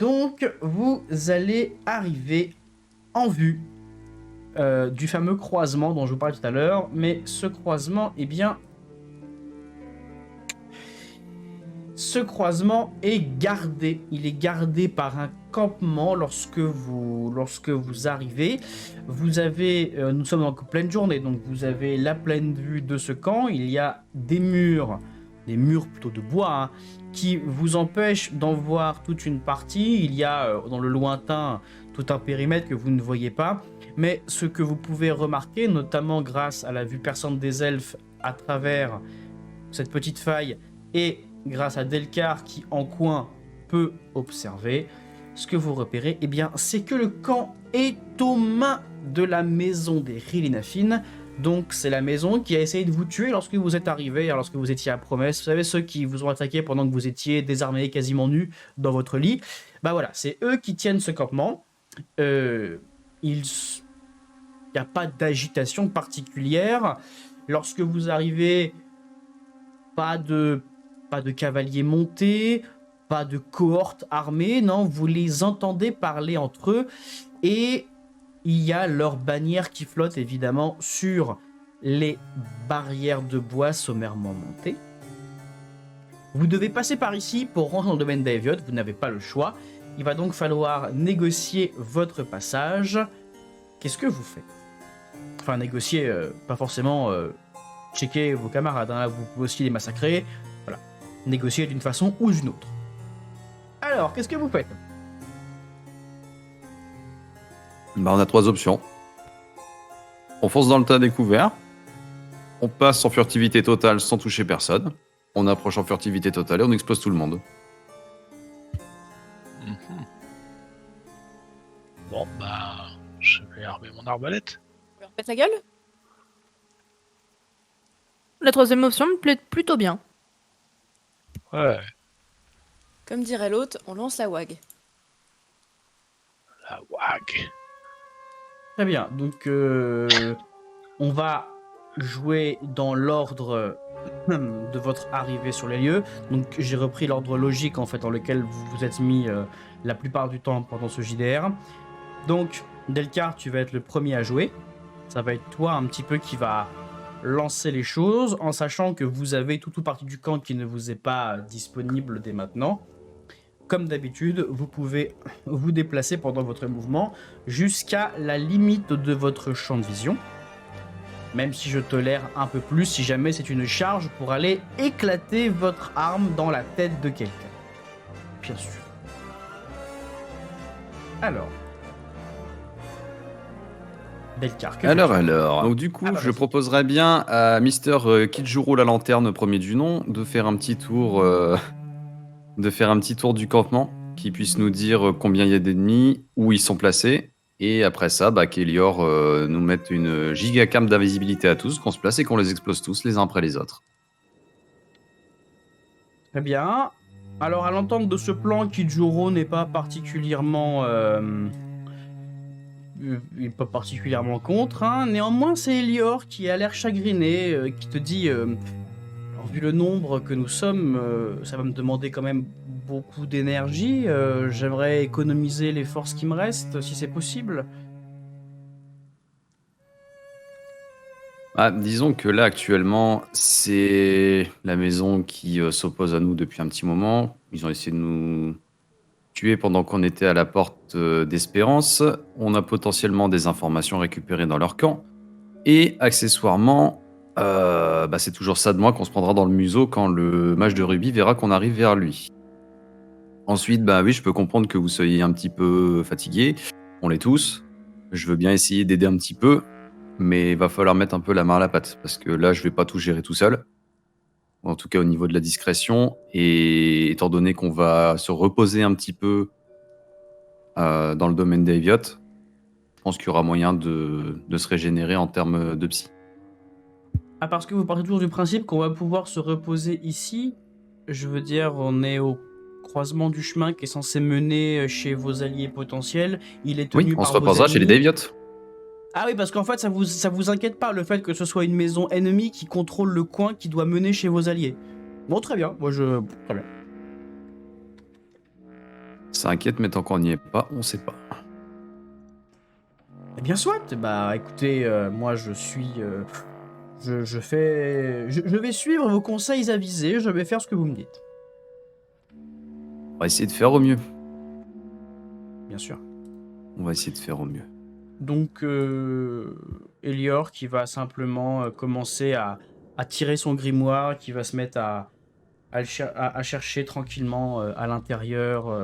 Donc, vous allez arriver en vue du fameux croisement dont je vous parlais tout à l'heure. Mais ce croisement, eh bien... Ce croisement est gardé. Il est gardé par un campement lorsque vous arrivez. Vous avez... nous sommes en pleine journée, donc vous avez la pleine vue de ce camp. Il y a des murs plutôt de bois, hein, qui vous empêchent d'en voir toute une partie. Il y a dans le lointain tout un périmètre que vous ne voyez pas. Mais ce que vous pouvez remarquer, notamment grâce à la vue perçante des elfes à travers cette petite faille et grâce à Delcar qui en coin peut observer, ce que vous repérez, eh bien, c'est que le camp est aux mains de la maison des Rilinafin. Donc c'est la maison qui a essayé de vous tuer lorsque vous êtes arrivé, lorsque vous étiez à Promesse. Vous savez, ceux qui vous ont attaqué pendant que vous étiez désarmés, quasiment nus dans votre lit. Bah voilà, c'est eux qui tiennent ce campement. Il n'y a pas d'agitation particulière. Lorsque vous arrivez, pas de cavaliers montés, pas de cohorte armée, non, vous les entendez parler entre eux et il y a leur bannière qui flotte évidemment sur les barrières de bois sommairement montées. Vous devez passer par ici pour rentrer dans le domaine d'Aeviot, vous n'avez pas le choix. Il va donc falloir négocier votre passage. Qu'est-ce que vous faites? Enfin, négocier, pas forcément checker vos camarades, hein. Vous pouvez aussi les massacrer. Voilà, négocier d'une façon ou d'une autre. Alors, qu'est-ce que vous faites? Bah, on a 3 options. On fonce dans le tas découvert. On passe en furtivité totale sans toucher personne. On approche en furtivité totale et on explose tout le monde. Bon, bah, je vais armer mon arbalète. On leur pète la gueule? La troisième option me plaît plutôt bien. Ouais, Comme dirait l'autre, on lance la WAG. la WAG. Très bien, donc on va jouer dans l'ordre de votre arrivée sur les lieux. Donc j'ai repris l'ordre logique en fait dans lequel vous vous êtes mis la plupart du temps pendant ce JDR. Donc Delcar, tu vas être le premier à jouer. Ça va être toi un petit peu qui va lancer les choses en sachant que vous avez toute partie du camp qui ne vous est pas disponible dès maintenant. Comme d'habitude, vous pouvez vous déplacer pendant votre mouvement jusqu'à la limite de votre champ de vision. Même si je tolère un peu plus si jamais c'est une charge pour aller éclater votre arme dans la tête de quelqu'un. Bien sûr. Alors. Delcar, que Alors. Donc du coup, Ah bah, je vas-y. proposerais bien à Mister Kijuro la lanterne premier du nom de faire un petit tour... du campement, qui puisse nous dire combien il y a d'ennemis, où ils sont placés, et après ça, qu'Elior nous mette une gigacam d'invisibilité à tous, qu'on se place et qu'on les explose tous les uns après les autres. Très bien. Alors, à l'entente de ce plan, Kijuro n'est pas particulièrement... il n'est pas particulièrement contre. Hein. Néanmoins, c'est Elior qui a l'air chagriné, qui te dit... alors, vu le nombre que nous sommes, ça va me demander quand même beaucoup d'énergie. J'aimerais économiser les forces qui me restent, si c'est possible. Disons que là, actuellement, c'est la maison qui s'oppose à nous depuis un petit moment. Ils ont essayé de nous tuer pendant qu'on était à la porte d'Espérance. On a potentiellement des informations récupérées dans leur camp. Et accessoirement, c'est toujours ça de moi qu'on se prendra dans le museau quand le mage de Ruby verra qu'on arrive vers lui. Ensuite, oui, je peux comprendre que vous soyez un petit peu fatigués. On l'est tous. Je veux bien essayer d'aider un petit peu. Mais il va falloir mettre un peu la main à la pâte, parce que là, je vais pas tout gérer tout seul. En tout cas, au niveau de la discrétion. Et étant donné qu'on va se reposer un petit peu dans le domaine d'Aeviot, je pense qu'il y aura moyen de se régénérer en termes de psy. Ah, parce que vous partez toujours du principe qu'on va pouvoir se reposer ici. Je veux dire, on est au croisement du chemin qui est censé mener chez vos alliés potentiels. Il est tenu Oui, on par se vos reposera chez les ennemis. Daeviots. Ah oui, parce qu'en fait, ça vous inquiète pas le fait que ce soit une maison ennemie qui contrôle le coin qui doit mener chez vos alliés. Bon, très bien. Moi, très bien. Ça inquiète, mais tant qu'on n'y est pas, on sait pas. Eh bien soit. Bah écoutez, moi je suis... je vais suivre vos conseils avisés, je vais faire ce que vous me dites. On va essayer de faire au mieux. Bien sûr. On va essayer de faire au mieux. Donc, Elior qui va simplement commencer à tirer son grimoire, qui va se mettre à chercher tranquillement à l'intérieur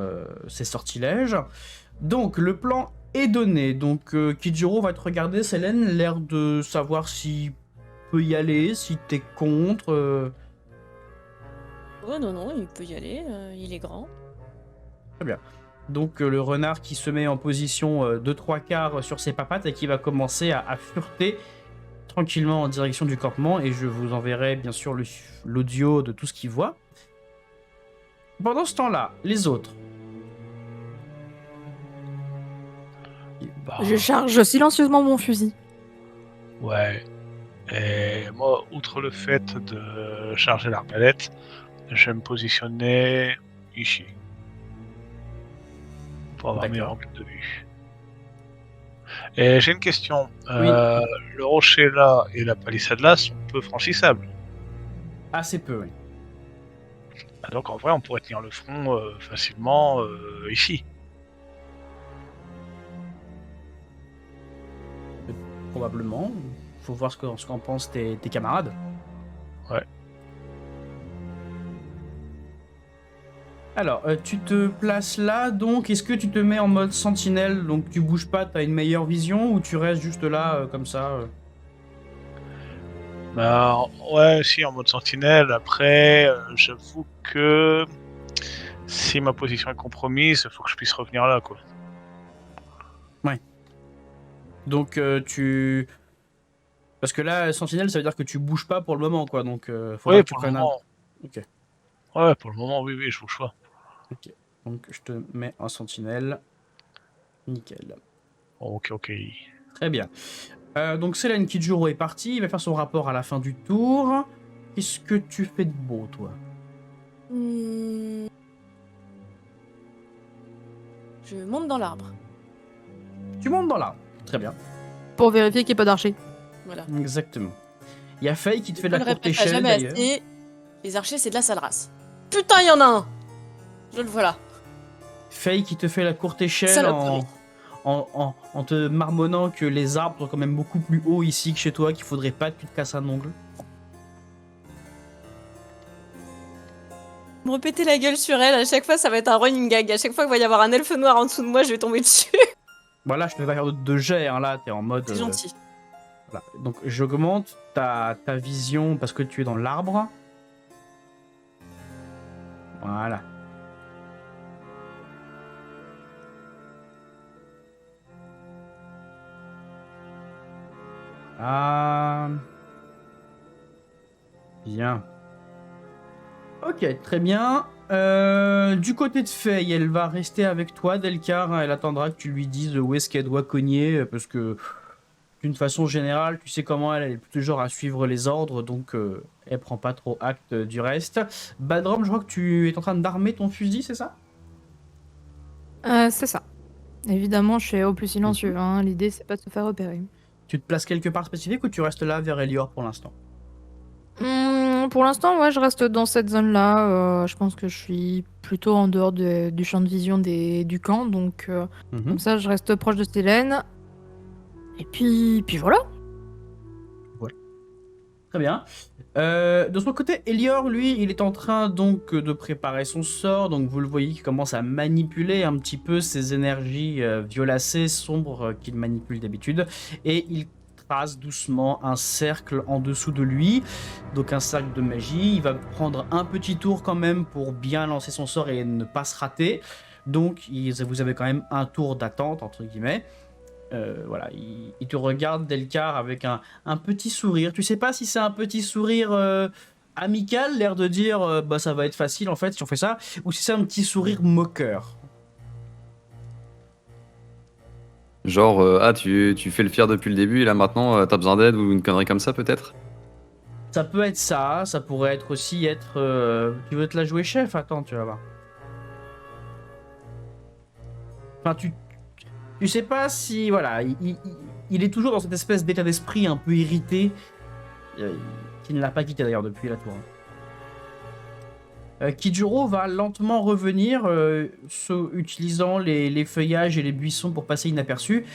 ses sortilèges. Donc, le plan est donné. Donc, Kijiro va te regarder, Selene, l'air de savoir s'il peut y aller, si t'es contre. Oh non, non, il peut y aller, il est grand. Donc le renard qui se met en position de 3/4 sur ses papates et qui va commencer à fureter tranquillement en direction du campement, et je vous enverrai bien sûr l'audio de tout ce qu'il voit. Pendant ce temps-là, les autres. Bah, Je charge silencieusement mon fusil. ouais. Et moi, outre le fait de charger l'arbalète, je vais me positionner ici. Pour avoir un meilleur D'accord. angle de vue. Et j'ai une question. Oui. Le rocher là et la palissade là sont peu franchissables. Assez peu, oui. Ah, donc en vrai, on pourrait tenir le front facilement ici. Probablement. Faut voir ce qu'en pensent tes camarades. Ouais. Alors, tu te places là, donc est-ce que tu te mets en mode sentinelle, donc tu bouges pas, t'as une meilleure vision, ou tu restes juste là, comme ça Bah ouais, si en mode sentinelle. Après, j'avoue que si ma position est compromise, il faut que je puisse revenir là, quoi. Donc tu... Parce que là, sentinelle, ça veut dire que tu bouges pas pour le moment, quoi, donc faudra Oui, que tu pour le prennes un... moment. Ok. Ouais, pour le moment, oui, oui, je bouge pas. Ok. Donc je te mets en sentinelle. Nickel. Ok, ok. Très bien. Donc Selene Kijuro est parti, il va faire son rapport à la fin du tour. Qu'est-ce que tu fais de beau, toi? Hmm. Je monte dans l'arbre. Tu montes dans l'arbre. Très bien. Pour vérifier qu'il n'y a pas d'archer. Voilà. Exactement. Il y a Faye qui te fait de Je la le courte répéterai échelle, jamais d'ailleurs. assez. Les archers, c'est de la sale race. Putain, il y en a un. Je le voilà. Faye qui te fait la courte échelle Saloperie. en te marmonnant que les arbres sont quand même beaucoup plus hauts ici que chez toi, qu'il faudrait pas que tu te casses un ongle. Me répéter la gueule sur elle, à chaque fois, ça va être un running gag. À chaque fois qu'il va y avoir un elfe noir en dessous de moi, je vais tomber dessus. Voilà, je te fais pas faire de jet, hein, là, t'es en mode... C'est gentil. Voilà. Donc j'augmente ta vision parce que tu es dans l'arbre. Voilà. Ah. Bien. Ok, très bien. Du côté de Faye, elle va rester avec toi, Delcar. Elle attendra que tu lui dises où est-ce qu'elle doit cogner, parce que d'une façon générale, tu sais comment elle est plutôt genre à suivre les ordres, donc elle prend pas trop acte du reste. Badrom, je crois que tu es en train d'armer ton fusil, c'est ça? C'est ça. Évidemment, je suis au plus silencieux. Hein. L'idée, c'est pas de se faire repérer. Tu te places quelque part spécifique ou tu restes là vers Elior pour l'instant? Pour l'instant, ouais, je reste dans cette zone-là. Je pense que je suis plutôt en dehors du champ de vision du camp. Donc, comme ça, je reste proche de Selene. Et puis voilà. Très bien. De son côté, Elior, lui, il est en train donc de préparer son sort. Donc vous le voyez qui commence à manipuler un petit peu ces énergies violacées, sombres qu'il manipule d'habitude. Et il trace doucement un cercle en dessous de lui. Donc un cercle de magie. Il va prendre un petit tour quand même pour bien lancer son sort et ne pas se rater. Donc vous avez quand même un tour d'attente, entre guillemets. Voilà, il te regarde, Delcar, avec un petit sourire. Tu sais pas si c'est un petit sourire amical, l'air de dire bah ça va être facile en fait si on fait ça, ou si c'est un petit sourire moqueur. Genre, tu fais le fier depuis le début et là maintenant t'as besoin d'aide ou une connerie comme ça peut-être? Ça peut être ça, ça pourrait être aussi être... tu veux te la jouer chef? Attends, tu vas voir. Enfin, tu sais pas si... Voilà, il est toujours dans cette espèce d'état d'esprit un peu irrité, qui ne l'a pas quitté d'ailleurs depuis la tour. Kijuro va lentement revenir, utilisant les feuillages et les buissons pour passer inaperçu.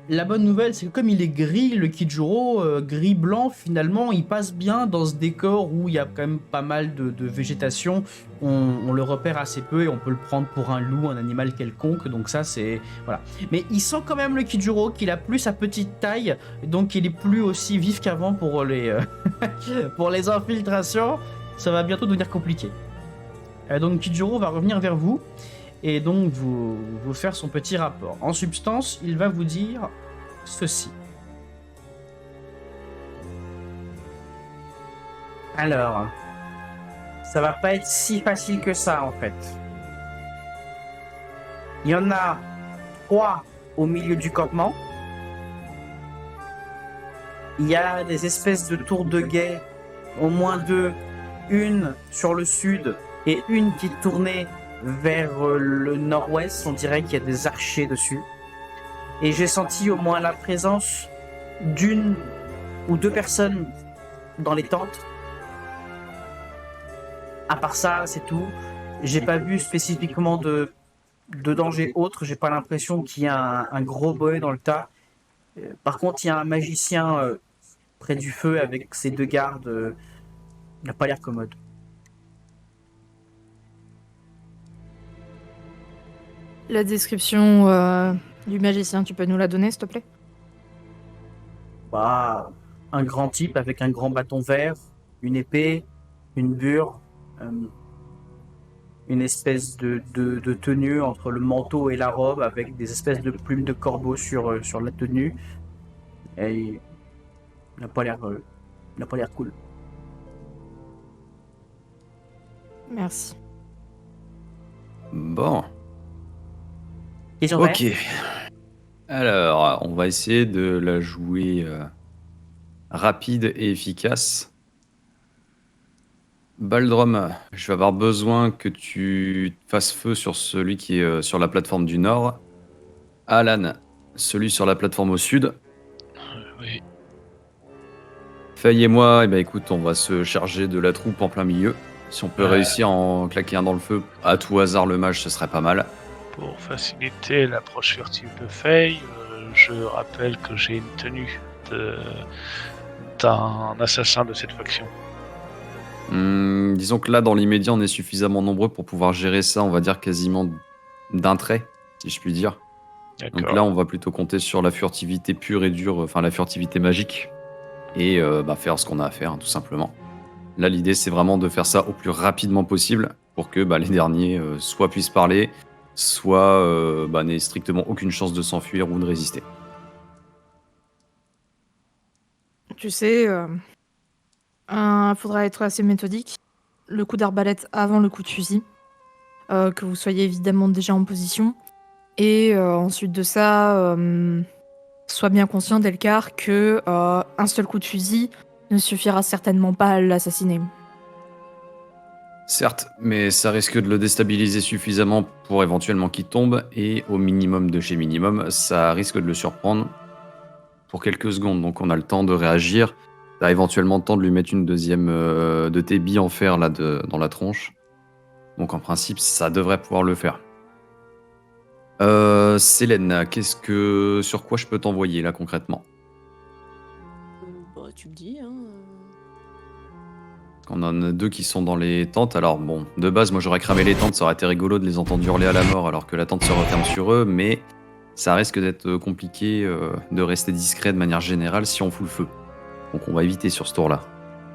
La bonne nouvelle, c'est que comme il est gris, le Kijuro, gris-blanc, finalement, il passe bien dans ce décor où il y a quand même pas mal de végétation. On le repère assez peu et on peut le prendre pour un loup, un animal quelconque. Donc ça, c'est... Voilà. Mais il sent quand même le Kijuro qu'il a plus sa petite taille, donc il est plus aussi vif qu'avant pour les, pour les infiltrations. Ça va bientôt devenir compliqué. Donc Kijuro va revenir vers vous et donc vous faire son petit rapport. En substance, il va vous dire ceci. Alors, ça va pas être si facile que ça en fait. Il y en a 3 au milieu du campement. Il y a des espèces de tours de guet, au moins 2. Une sur le sud et une qui est tournée vers le nord-ouest. On dirait qu'il y a des archers dessus. Et j'ai senti au moins la présence d'une ou 2 personnes dans les tentes. À part ça, c'est tout. J'ai pas vu spécifiquement de danger autre. J'ai pas l'impression qu'il y a un gros boé dans le tas. Par contre, il y a un magicien près du feu avec ses 2 gardes. Il n'a pas l'air commode. La description du magicien, tu peux nous la donner, s'il te plaît? Bah, un grand type avec un grand bâton vert, une épée, une bure, une espèce de tenue entre le manteau et la robe avec des espèces de plumes de corbeau sur la tenue. Et il n'a pas l'air cool. Merci. Bon, Question ok. Alors, on va essayer de la jouer rapide et efficace. Baldrum, je vais avoir besoin que tu fasses feu sur celui qui est sur la plateforme du nord. Alan, celui sur la plateforme au sud. Oui. Faye et moi, eh ben, écoute, on va se charger de la troupe en plein milieu. Si on peut réussir à en claquer un dans le feu, à tout hasard le mage, ce serait pas mal. Pour faciliter l'approche furtive de Faye, je rappelle que j'ai une tenue d'un assassin de cette faction. Disons que là, dans l'immédiat, on est suffisamment nombreux pour pouvoir gérer ça, on va dire quasiment d'un trait, si je puis dire. D'accord. Donc là, on va plutôt compter sur la furtivité pure et dure, enfin la furtivité magique, et faire ce qu'on a à faire, hein, tout simplement. Là, l'idée, c'est vraiment de faire ça au plus rapidement possible pour que les derniers soit puissent parler, soit n'aient strictement aucune chance de s'enfuir ou de résister. Tu sais, faudra être assez méthodique. Le coup d'arbalète avant le coup de fusil. Que vous soyez évidemment déjà en position. Et ensuite de ça, sois bien conscient, Delcar, que un seul coup de fusil ne suffira certainement pas à l'assassiner. Certes, mais ça risque de le déstabiliser suffisamment pour éventuellement qu'il tombe, et au minimum de chez minimum, ça risque de le surprendre pour quelques secondes. Donc on a le temps de réagir. T'as éventuellement le temps de lui mettre une deuxième de tes billes en fer là, dans la tronche. Donc en principe, ça devrait pouvoir le faire. Célène, sur quoi je peux t'envoyer là concrètement? Tu me dis, hein. On en a 2 qui sont dans les tentes. Alors bon, de base, moi j'aurais cramé les tentes, ça aurait été rigolo de les entendre hurler à la mort alors que la tente se referme sur eux, mais ça risque d'être compliqué de rester discret de manière générale si on fout le feu. Donc on va éviter sur ce tour-là.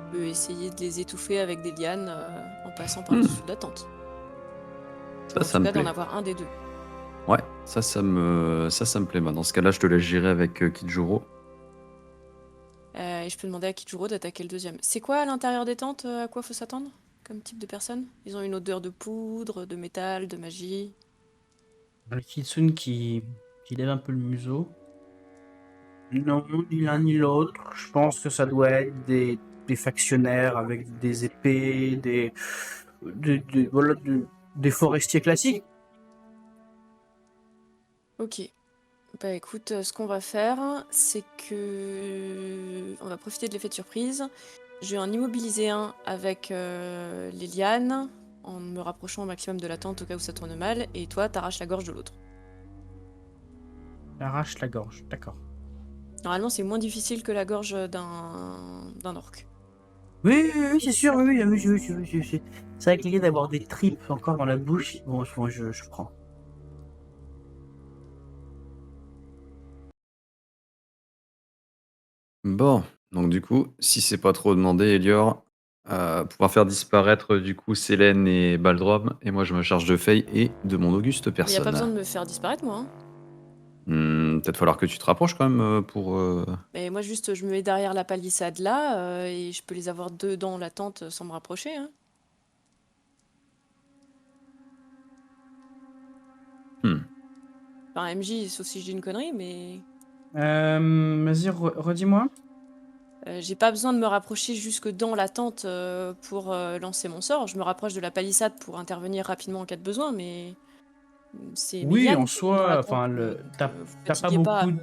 On peut essayer de les étouffer avec des lianes en passant par-dessus la tente. Ça me plaît. D'en avoir un des 2. Ouais, ça me plaît. Dans ce cas-là, je te laisse gérer avec Kijuro. Et je peux demander à Kijuro d'attaquer le deuxième. C'est quoi à l'intérieur des tentes? À quoi faut s'attendre comme type de personne? Ils ont une odeur de poudre, de métal, de magie. Le Kitsune qui lève un peu le museau. Non, ni l'un ni l'autre. Je pense que ça doit être des factionnaires avec des épées, des, des, des- voilà, des- des forestiers classiques. Ok. Bah écoute, ce qu'on va faire, c'est que on va profiter de l'effet de surprise. Je vais en immobiliser un avec les lianes, en me rapprochant au maximum de la tente au cas où ça tourne mal, et toi, t'arraches la gorge de l'autre. Arrache la gorge, d'accord. Normalement, c'est moins difficile que la gorge d'un orc. Oui, oui, oui, c'est sûr, oui, oui, c'est vrai que l'idée d'avoir des tripes encore dans la bouche, bon, je prends. Bon, donc du coup, si c'est pas trop demandé, Elior, pouvoir faire disparaître du coup Célène et Baldrum, et moi je me charge de Faye et de mon auguste Mais y a pas besoin de personne. me faire disparaître, moi. Hein. Peut-être falloir que tu te rapproches quand même pour. Mais moi, juste, je me mets derrière la palissade là, et je peux les avoir deux dans la tente sans me rapprocher. Hein. Hmm. Enfin, MJ, sauf si je dis une connerie, mais Vas-y, redis-moi. j'ai pas besoin de me rapprocher jusque dans la tente pour lancer mon sort. Je me rapproche de la palissade pour intervenir rapidement en cas de besoin, mais c'est mes Oui, lianes en qui sont dans la soi, tente, enfin, donc vous t'as pas fatiguez pas. beaucoup,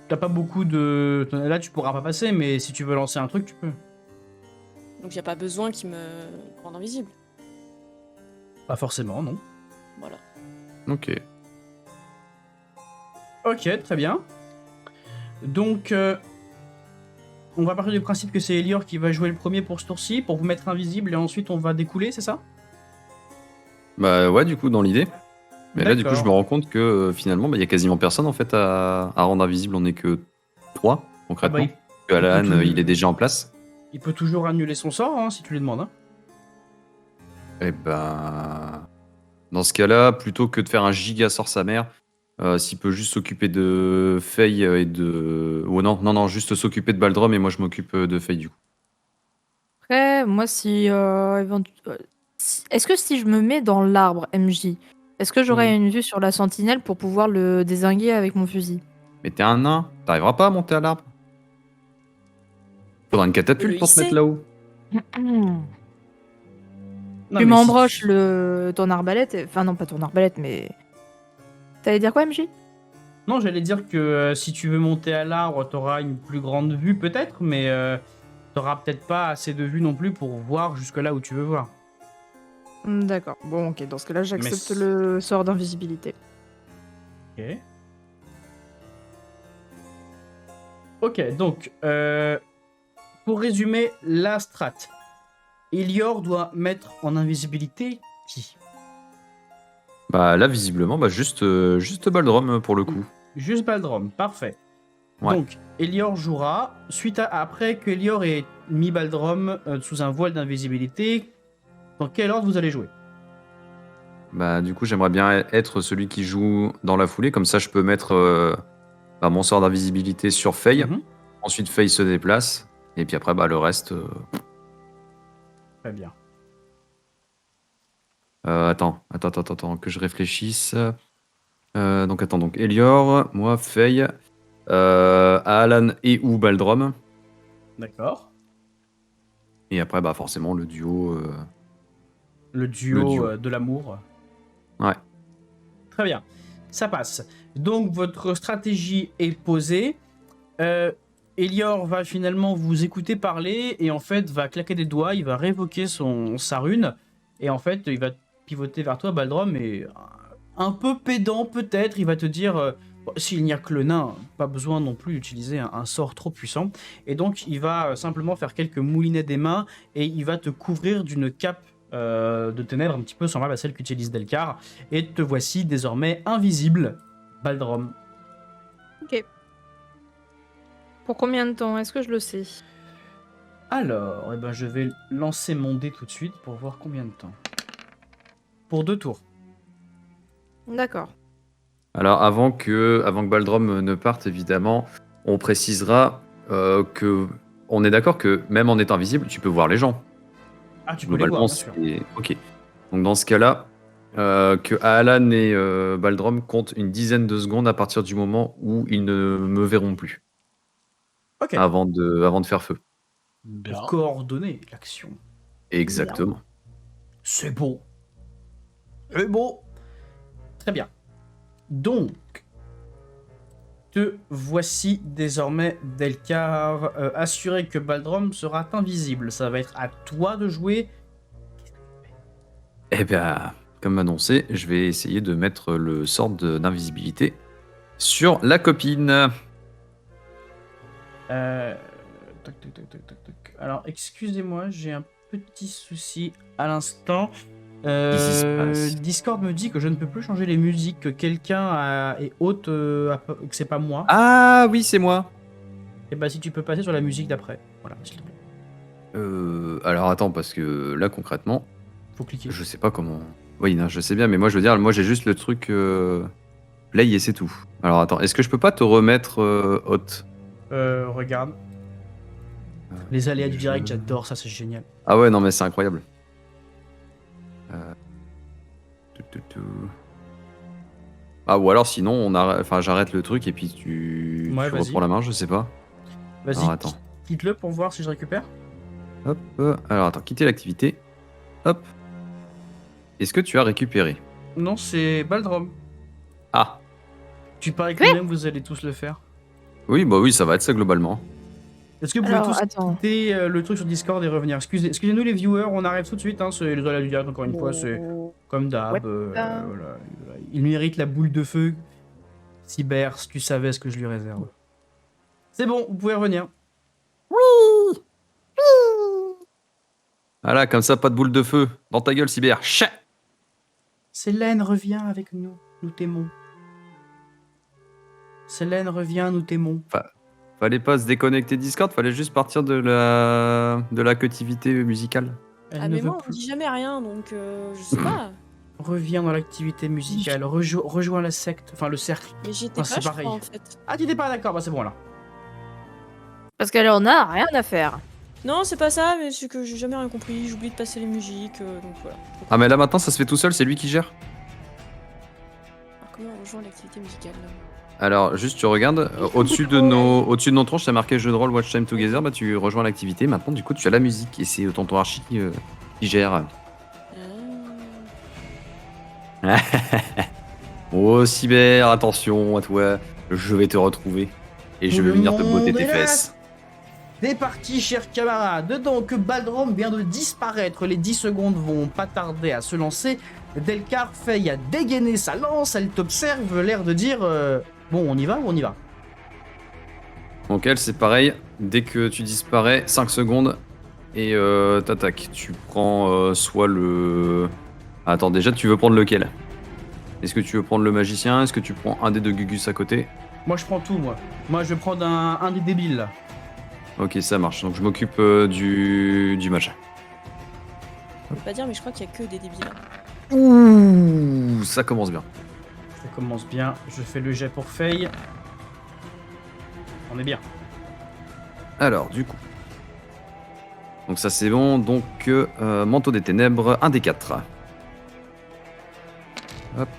t'as pas beaucoup de, là tu pourras pas passer, mais si tu veux lancer un truc, tu peux. Donc y a pas besoin qu'ils me rendent invisible. Pas forcément, non. Voilà. Ok. Ok, très bien. Donc, on va partir du principe que c'est Elior qui va jouer le premier pour ce tour-ci, pour vous mettre invisible, et ensuite on va découler, c'est ça? Bah ouais, du coup, dans l'idée. Mais là, du coup, je me D'accord. rends compte que finalement, il y a quasiment personne en fait à rendre invisible. On est que 3 Ah bah, concrètement. Que il peut Alan, tout, il est déjà en place. il peut toujours annuler son sort, hein, si tu lui demandes. Hein. Et ben, dans ce cas-là, plutôt que de faire un giga sort sa mère, s'il peut juste s'occuper de Faye et de. Oh non, non, non, juste s'occuper de Baldrum et moi je m'occupe de Faye du coup. Après, moi, est-ce que si je me mets dans l'arbre MJ, est-ce que j'aurai une vue sur la sentinelle pour pouvoir le dézinguer avec mon fusil? Mais t'es un nain, t'arriveras pas à monter à l'arbre. Faudra une Tu peux le catapulte pour te mettre hisser. là-haut. Non, Tu mais si m'embroches tu... ton arbalète, enfin non, pas ton arbalète, mais... T'allais dire quoi, MJ? Non, j'allais dire que si tu veux monter à l'arbre, t'auras une plus grande vue peut-être, mais t'auras peut-être pas assez de vue non plus pour voir jusque là où tu veux voir. D'accord. Bon, ok, dans ce cas-là, Mais j'accepte le sort d'invisibilité. Ok. Ok, donc, pour résumer la strat, Elior doit mettre en invisibilité qui? Bah là, visiblement, bah juste Baldrum pour le coup. Juste Baldrom, parfait. Ouais. Donc, Elior jouera. Après que Elior ait mis Baldrom sous un voile d'invisibilité, dans quel ordre vous allez jouer? Bah du coup, j'aimerais bien être celui qui joue dans la foulée, comme ça je peux mettre bah, mon sort d'invisibilité sur Faye. Mhm. Ensuite, Faye se déplace. Et puis après, bah, le reste. Très bien. Attends, que je réfléchisse. Donc, Elior, moi, Faye, Alan et ou Baldrum. D'accord. Et après, bah, forcément, le duo. Le Le duo duo. de l'amour. Ouais. Très bien. Ça passe. Donc, votre stratégie est posée. Elior va finalement vous écouter parler et en fait va claquer des doigts, il va révoquer sa rune et en fait il va pivoter vers toi Baldrom et un peu pédant peut-être, il va te dire bon, s'il n'y a que le nain, pas besoin non plus d'utiliser un sort trop puissant et donc il va simplement faire quelques moulinets des mains et il va te couvrir d'une cape de ténèbres un petit peu semblable à celle qu'utilise Delcar et te voici désormais invisible Baldrom. Ok. Pour combien de temps? Est-ce que je le sais? Alors, eh ben, je vais lancer mon dé tout de suite pour voir combien de temps. Pour 2 tours. D'accord. Alors, avant que Baldrum ne parte, évidemment, on précisera que. On est d'accord que même en étant invisible, tu peux voir les gens. Ah, tu peux les voir, Globalement, bien sûr. c'est. Ok. Donc, dans ce cas-là, que Alan et Baldrum comptent une dizaine de secondes à partir du moment où ils ne me verront plus. Ok. Avant de faire feu. Bien. Pour coordonner l'action. Exactement. C'est beau. C'est beau. Très bien. Donc, te voici désormais, Delcar, assuré que Baldrom sera invisible. Ça va être à toi de jouer. Eh bien, comme annoncé, je vais essayer de mettre le sort d'invisibilité sur la copine. Tac, tac, tac, tac, tac, tac. Alors, excusez-moi, j'ai un petit souci à l'instant. Qu'est-ce qui se passe Discord me dit que je ne peux plus changer les musiques, que quelqu'un est hôte, que c'est pas moi. Ah oui, c'est moi. Et bah, si tu peux passer sur la musique d'après. Voilà, s'il te plaît. Alors attends, parce que là, concrètement, Faut cliquer. je sais pas comment... Oui, non, je sais bien, mais moi, je veux dire, moi, j'ai juste le truc play et c'est tout. Alors attends, est-ce que je peux pas te remettre hôte? Regarde. Les aléas du direct, j'adore ça, c'est génial. Ah ouais, non, mais c'est incroyable. Ah, ou alors sinon, j'arrête le truc et puis tu Ouais, vas-y. reprends la main, je sais pas. Vas-y, Alors attends. quitte-le pour voir si je récupère. Hop. Alors attends, quitter l'activité. Hop. Est-ce que tu as récupéré? Non, c'est Baldrom. Ah. Tu paries que même vous allez tous le faire. Oui, bah oui, ça va être ça globalement. Est-ce que vous pouvez Alors, tous attends. quitter le truc sur Discord et revenir? Excusez-nous les viewers, on arrête tout de suite, hein, c'est les aléas du direct encore une fois, c'est comme d'hab. Voilà. Il mérite la boule de feu. Cyber, si tu savais ce que je lui réserve. C'est bon, vous pouvez revenir. Voilà, comme ça, pas de boule de feu. Dans ta gueule, Cyber. Chat. Célène, reviens avec nous. Nous t'aimons. Célène, reviens, nous t'aimons. Fallait pas se déconnecter Discord, fallait juste partir de la captivité musicale. Elle Ah ne mais veut moi on plus. dit jamais rien donc je sais pas. Reviens dans l'activité musicale. Rejoins la secte. Enfin, le cercle. Mais j'étais Ah, pas c'est je pareil. crois en fait. Ah, tu n'étais pas d'accord, bah c'est bon là. Parce qu'elle en a rien à faire. Non c'est pas ça mais c'est que j'ai jamais rien compris, j'oublie de passer les musiques donc voilà. Ah, mais là maintenant, ça se fait tout seul, c'est lui qui gère. Alors, comment on rejoint l'activité musicale là? Alors, juste tu regardes, au-dessus de nos tronches, c'est marqué jeu de rôle, watch time together, bah tu rejoins l'activité. Maintenant, du coup, tu as la musique et c'est tonton Archie qui gère. Oh, Cyber, attention à toi, je vais te retrouver. Et je vais venir te botter tes fesses. C'est parti, chers camarades. Donc, Baldrom vient de disparaître. Les 10 secondes vont pas tarder à se lancer. Delcar Faye a dégainé sa lance. Elle t'observe, l'air de dire bon, on y va ou on y va? Donc, elle, c'est pareil. Dès que tu disparais, 5 secondes et t'attaques. Tu prends soit le. Attends, déjà, tu veux prendre lequel? Est-ce que tu veux prendre le magicien? Est-ce que tu prends un des deux Gugus à côté? Moi, je prends tout, moi. Moi, je vais prendre un des débiles, là. Ok, ça marche. Donc, je m'occupe du match. Je peux pas dire mais je crois qu'il y a que des débiles. Ouh, ça commence bien. Ça commence bien. Je fais le jet pour Faye. On est bien. Alors, du coup. Donc, ça, c'est bon. Donc, manteau des ténèbres, 1 des 4.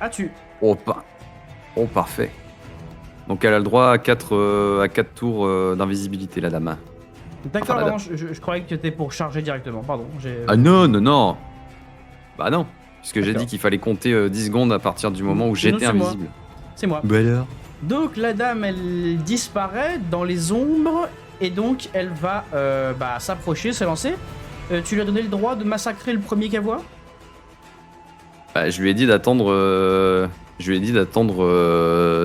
Ah, tu. Oh, parfait. Donc, elle a le droit à 4 tours d'invisibilité, la dame. D'accord, Enfin, non, je croyais que tu étais pour charger directement. Pardon. Ah non. Bah non. Puisque j'ai D'accord. dit qu'il fallait compter 10 secondes à partir du moment où j'étais c'est moi. invisible. C'est moi. Bah alors. Donc la dame, elle disparaît dans les ombres et donc elle va s'approcher, s'élancer. Tu lui as donné le droit de massacrer le premier qu'elle voit? Bah, je lui ai dit d'attendre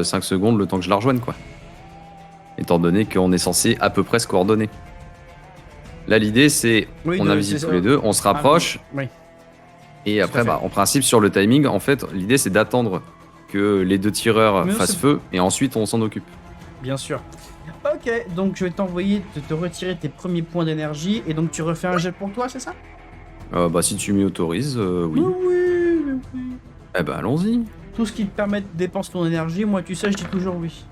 5 secondes le temps que je la rejoigne, quoi. Étant donné qu'on est censé à peu près se coordonner. Là, l'idée, c'est Oui, on invisible tous les deux, on se rapproche. Oui. Et Tout après, à fait. en principe, sur le timing, en fait, l'idée, c'est d'attendre que les 2 tireurs Mais non, fassent c'est- feu et ensuite on s'en occupe. Bien sûr. Ok, donc je vais t'envoyer te retirer tes premiers points d'énergie et donc tu refais un jet pour toi, c'est ça? Bah, si tu m'y autorises, oui. Oui. Eh ben, allons-y. Tout ce qui te permet de dépenser ton énergie, moi tu sais, je dis toujours oui.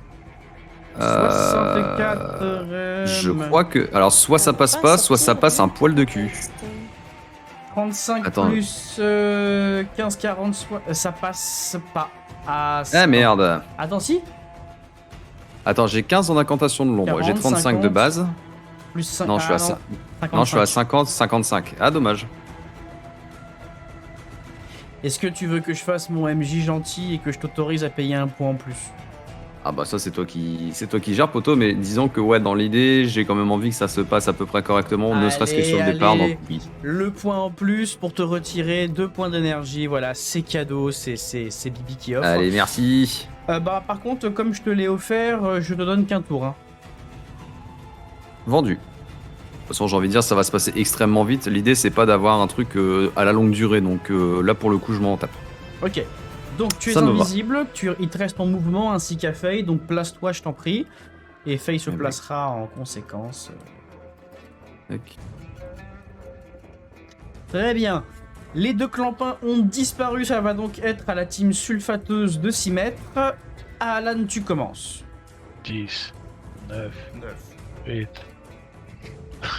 Euh, 64 Je crois que. Alors, soit ça passe pas, soit ça passe un poil de cul. 35 Attends. plus 15, 40, ça passe pas. Ah Merde. Attends, si. Attends, j'ai 15 en incantation de l'ombre. 40, J'ai 35 de 50. base. Plus 5. Non, je suis à non, je suis à 50, 55. Ah, dommage. Est-ce que tu veux que je fasse mon MJ gentil et que je t'autorise à payer un point en plus? Ah bah ça c'est toi qui gères poto, mais disons que ouais dans l'idée j'ai quand même envie que ça se passe à peu près correctement, ne serait-ce que sur le départ, Allez, donc oui. le point en plus pour te retirer 2 points d'énergie, voilà, c'est cadeau, c'est Bibi qui offre. Allez merci. Bah par contre, comme je te l'ai offert, je te donne qu'un tour. Hein. Vendu. De toute façon j'ai envie de dire ça va se passer extrêmement vite, l'idée c'est pas d'avoir un truc à la longue durée, donc là pour le coup je m'en tape. Ok. Donc tu es Ça me va. invisible, il te reste ton mouvement ainsi qu'à Faye, donc place-toi, je t'en prie. Et Faye se Eh ben. placera en conséquence. Tac. Très bien. Les 2 clampins ont disparu, ça va donc être à la team sulfateuse de 6 mètres. Alan, tu commences. 10, 9, 8.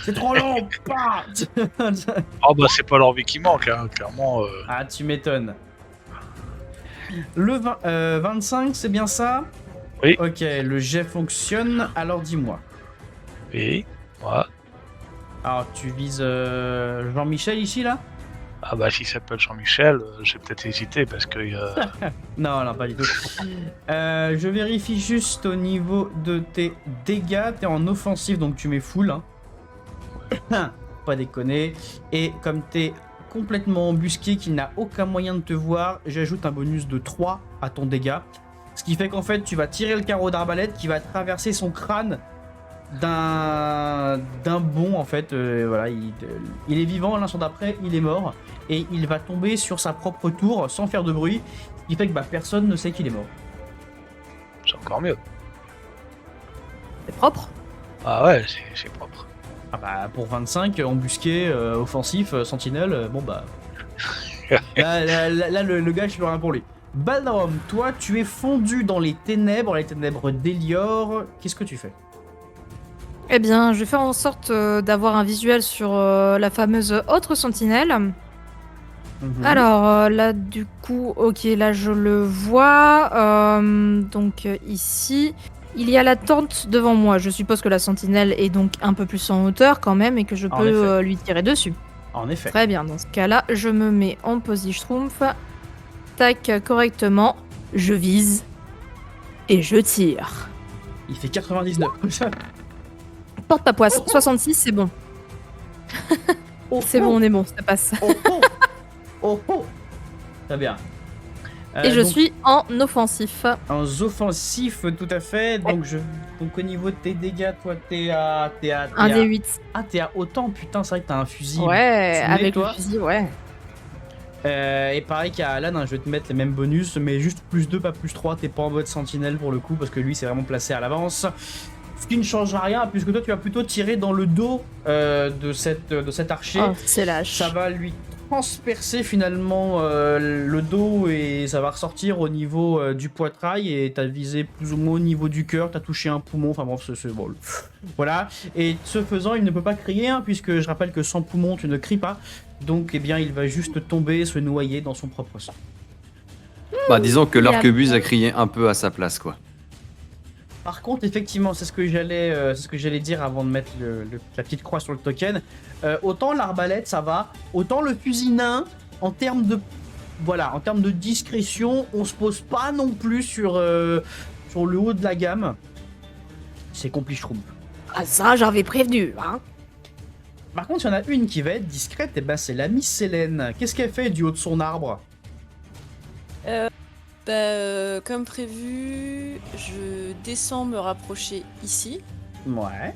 C'est trop long, pas. Oh bah c'est pas l'envie qui manque, hein, clairement. Ah, tu m'étonnes. Le 25, c'est bien ça? Oui. Ok, le jet fonctionne, alors dis-moi. Oui, moi. Alors, tu vises Jean-Michel ici, là? Ah bah s'il s'appelle Jean-Michel, j'ai peut-être hésité parce que... Non, non, pas du tout. Je vérifie juste au niveau de tes dégâts. T'es en offensive, donc tu mets full. Hein. Pas déconner. Et comme t'es complètement embusqué, qu'il n'a aucun moyen de te voir, j'ajoute un bonus de 3 à ton dégât. Ce qui fait qu'en fait, tu vas tirer le carreau d'arbalète qui va traverser son crâne d'un bond, en fait. Voilà, il est vivant, l'instant d'après, il est mort. Et il va tomber sur sa propre tour sans faire de bruit. Ce qui fait que personne ne sait qu'il est mort. C'est encore mieux. C'est propre. Ah ouais, c'est propre. Ah bah pour 25, embusqué, offensif, sentinelle, bon bah... là, le gars, je peux rien pour lui. Baldarom, toi, tu es fondu dans les ténèbres d'Elior. Qu'est-ce que tu fais? Eh bien, je vais faire en sorte d'avoir un visuel sur la fameuse autre sentinelle. Alors là, du coup, ok, là je le vois. Donc ici, il y a la tente devant moi. Je suppose que la sentinelle est donc un peu plus en hauteur quand même et que je En peux effet. lui tirer dessus. En effet. Très bien, dans ce cas-là, je me mets en position schtroumpf. Tac, correctement. Je vise et je tire. Il fait 99. Porte ta poisse. 66, c'est bon. C'est bon, on est bon, ça passe. Oh oh oh oh. Très bien. Et je donc, suis en offensif. en offensif, tout à fait. Donc, donc au niveau de tes dégâts, toi, t'es à... Un des 8. Ah, t'es à autant, putain, c'est vrai que t'as un fusil. Ouais, Tu l'es, avec toi le fusil, ouais. Et pareil qu'à Alan, hein, je vais te mettre les mêmes bonus, mais juste plus 2, pas plus 3, t'es pas en mode sentinelle pour le coup, parce que lui c'est vraiment placé à l'avance. Ce qui ne change rien, puisque toi tu vas plutôt tirer dans le dos de cet archer. Oh, c'est lâche. Ça va lui transpercer finalement le dos et ça va ressortir au niveau du poitrail et t'as visé plus ou moins au niveau du cœur, t'as touché un poumon, enfin bon, c'est bon. Voilà, et ce faisant, il ne peut pas crier, hein, puisque je rappelle que sans poumon, tu ne cries pas. Donc, eh bien, il va juste tomber, se noyer dans son propre sang. Bah disons que Il a- l'arquebuse a crié un peu à sa place quoi. Par contre, effectivement, c'est ce que j'allais dire avant de mettre la petite croix sur le token. Autant l'arbalète, ça va, autant le fusil nain, en termes de discrétion, on se pose pas non plus sur le haut de la gamme. C'est compliqué, je trouve. Ah ça, j'avais prévenu, hein. Par contre, il y en a une qui va être discrète, et ben c'est la Miss Célène. Qu'est-ce qu'elle fait du haut de son arbre? Comme prévu, je descends me rapprocher ici Ouais.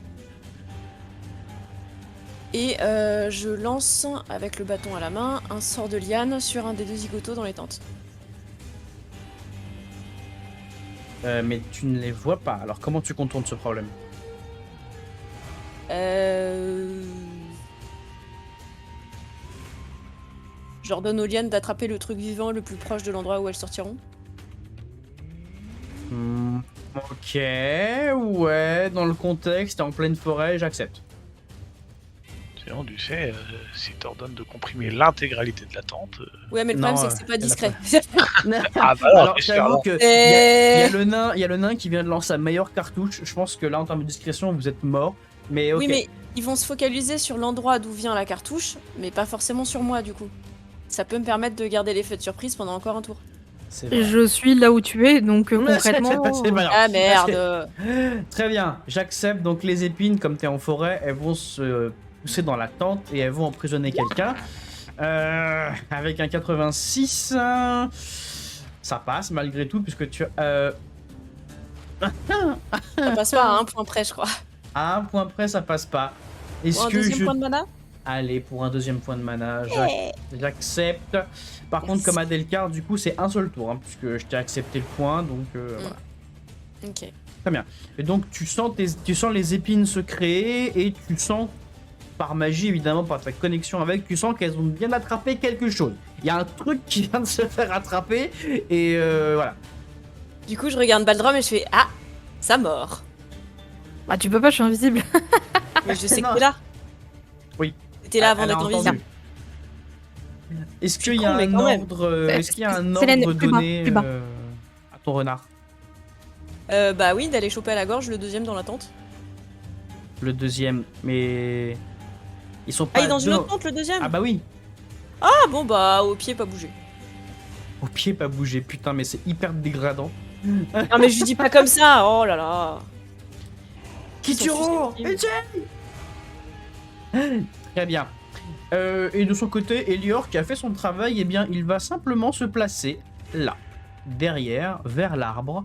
et je lance avec le bâton à la main un sort de liane sur un des 2 zigotos dans les tentes. Mais tu ne les vois pas. Alors comment tu contournes ce problème? J'ordonne aux lianes d'attraper le truc vivant le plus proche de l'endroit où elles sortiront. Ok, ouais, dans le contexte, en pleine forêt, j'accepte. Sinon, tu sais, si t'ordonnes de comprimer l'intégralité de la tente... Ouais, mais le Non, problème c'est que c'est pas elle a discret. Ah bah alors, Alors, j'avoue que Et- il y a le nain qui vient de lancer sa meilleure cartouche. Je pense que là, en termes de discrétion, vous êtes mort. Mais ok. Oui, mais ils vont se focaliser sur l'endroit d'où vient la cartouche, mais pas forcément sur moi du coup. ça peut me permettre de garder l'effet de surprise pendant encore un tour. C'est vrai. Je suis là où tu es, donc Ouais, concrètement. c'est pas grave. Ah merde. Très bien, j'accepte. Donc les épines, comme tu es en forêt, elles vont se pousser dans la tente et elles vont emprisonner quelqu'un. Avec un 86, ça passe malgré tout, puisque tu Ça passe pas à un point près, je crois. à un point près, ça passe pas. Est-ce Pour un que deuxième je... point de mana. Allez, pour un deuxième point de mana, Ouais. j'accepte. Par contre, Merci. comme Adelcard, du coup, c'est un seul tour, hein, puisque je t'ai accepté le point, donc voilà. Ok. Et donc tu sens les épines se créer et tu sens, par magie évidemment, par ta connexion avec, tu sens qu'elles ont bien attrapé quelque chose. Il y a un truc qui vient de se faire attraper et voilà. Du coup, je regarde Baldrum et je fais ah, ça mord. Bah, tu peux pas, je suis invisible. Mais je sais Non. que t'es là. Oui. T'es là avant Elle a d'être entendu. invisible. Est-ce Je suis qu'il y a con, mais un quand même. ordre, est-ce qu'il y a un Célène, ordre plus bas, donné plus bas. à ton renard? Bah oui, d'aller choper à la gorge le deuxième dans la tente. Le deuxième, mais ils sont Ah, pas il est dans une deux- autre tente le deuxième. Ah bah oui. Ah bon bah au pied pas bouger. Au pied pas bouger, putain, mais c'est hyper dégradant. Non mais je lui dis pas comme ça. Oh là là. Kituro, susceptibles. Très bien. Et de son côté, Elior, qui a fait son travail, eh bien, il va simplement se placer là, derrière, vers l'arbre,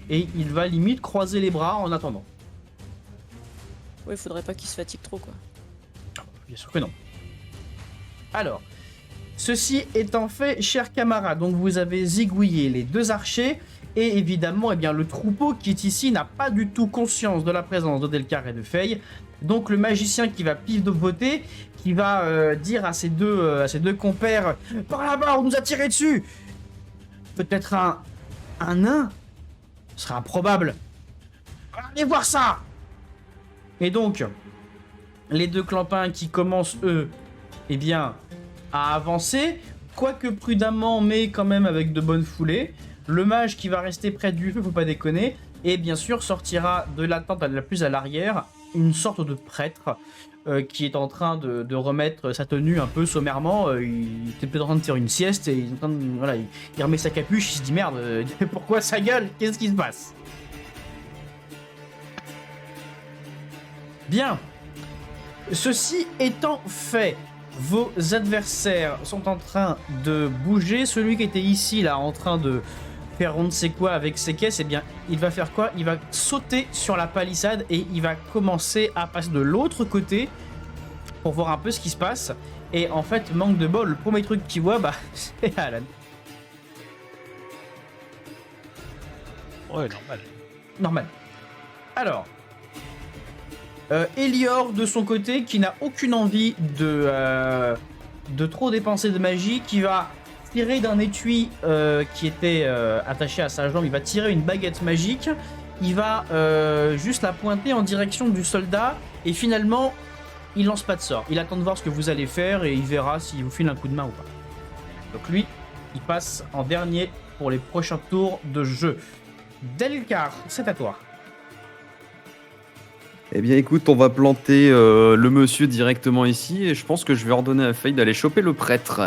et il va limite croiser les bras en attendant. Ouais, faudrait pas qu'il se fatigue trop quoi. Bien sûr que non. Alors, ceci étant fait, chers camarades, donc vous avez zigouillé les deux archers, et évidemment, eh bien, le troupeau qui est ici n'a pas du tout conscience de la présence d'Odelkar et de Faye. Donc le magicien qui va pivoter, qui va dire à ses deux compères « Par là-bas, on nous a tiré dessus !» Peut-être un nain? Ce serait improbable. Allez voir ça! Et donc, les deux clampins qui commencent, eux, eh bien, à avancer, quoique prudemment, mais quand même avec de bonnes foulées. Le mage qui va rester près du feu, faut pas déconner, et bien sûr sortira de la tente la plus à l'arrière une sorte de prêtre qui est en train de remettre sa tenue un peu sommairement. Il était peut-être en train de faire une sieste et il est en train de, voilà, il remet sa capuche, il se dit merde, pourquoi sa gueule? Qu'est-ce qui se passe? Bien. Ceci étant fait, vos adversaires sont en train de bouger. Celui qui était ici, là, en train de faire on ne sait quoi avec ses caisses, eh bien, il va faire quoi? Il va sauter sur la palissade et il va commencer à passer de l'autre côté pour voir un peu ce qui se passe. Et en fait, manque de bol, le premier truc qu'il voit, bah, c'est Alan. Ouais, normal. Normal. Alors, Elior de son côté, qui n'a aucune envie de trop dépenser de magie, qui va tirer d'un étui qui était attaché à sa jambe, il va tirer une baguette magique, il va juste la pointer en direction du soldat, et finalement, il lance pas de sort. Il attend de voir ce que vous allez faire, et il verra s'il vous file un coup de main ou pas. Donc lui, il passe en dernier pour les prochains tours de jeu. Delcar, c'est à toi. Eh bien écoute, on va planter le monsieur directement ici et je pense que je vais ordonner à Faye d'aller choper le prêtre.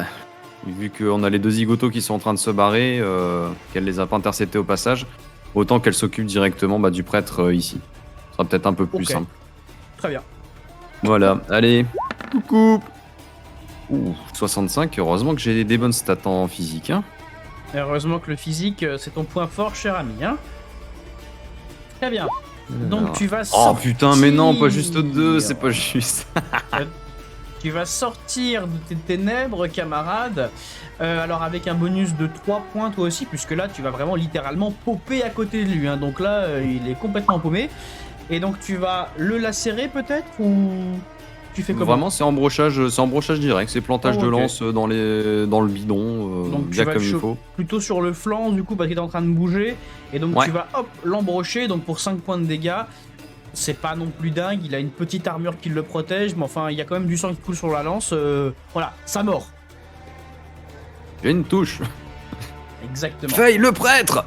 Vu qu'on a les deux zigotos qui sont en train de se barrer, qu'elle les a pas interceptés au passage, autant qu'elle s'occupe directement du prêtre ici. Ce sera peut-être un peu plus Ok. simple. Très bien. Voilà, allez, coucou. Ouh, 65, heureusement que j'ai des bonnes stats en physique. Hein. Heureusement que le physique, c'est ton point fort, cher ami. Hein, très bien. Donc Alors. tu vas Oh sortir... putain, mais non, pas juste 2, c'est pas juste. Tu vas sortir de tes ténèbres, camarade. Alors avec un bonus de 3 points toi aussi, puisque là tu vas vraiment littéralement popper à côté de lui. Hein. Donc là, il est complètement paumé. Et donc tu vas le lacérer peut-être, ou tu fais comment? Vraiment, c'est embrochage direct, c'est plantage Oh, de ok. lance dans le bidon, Donc tu bien vas comme il le faut. plutôt sur le flanc du coup parce qu'il est en train de bouger. Et donc Ouais. tu vas hop l'embrocher, donc pour 5 points de dégâts. C'est pas non plus dingue, il a une petite armure qui le protège, mais enfin il y a quand même du sang qui coule sur la lance. Voilà, ça mord. J'ai une touche. Exactement. Faye, le prêtre.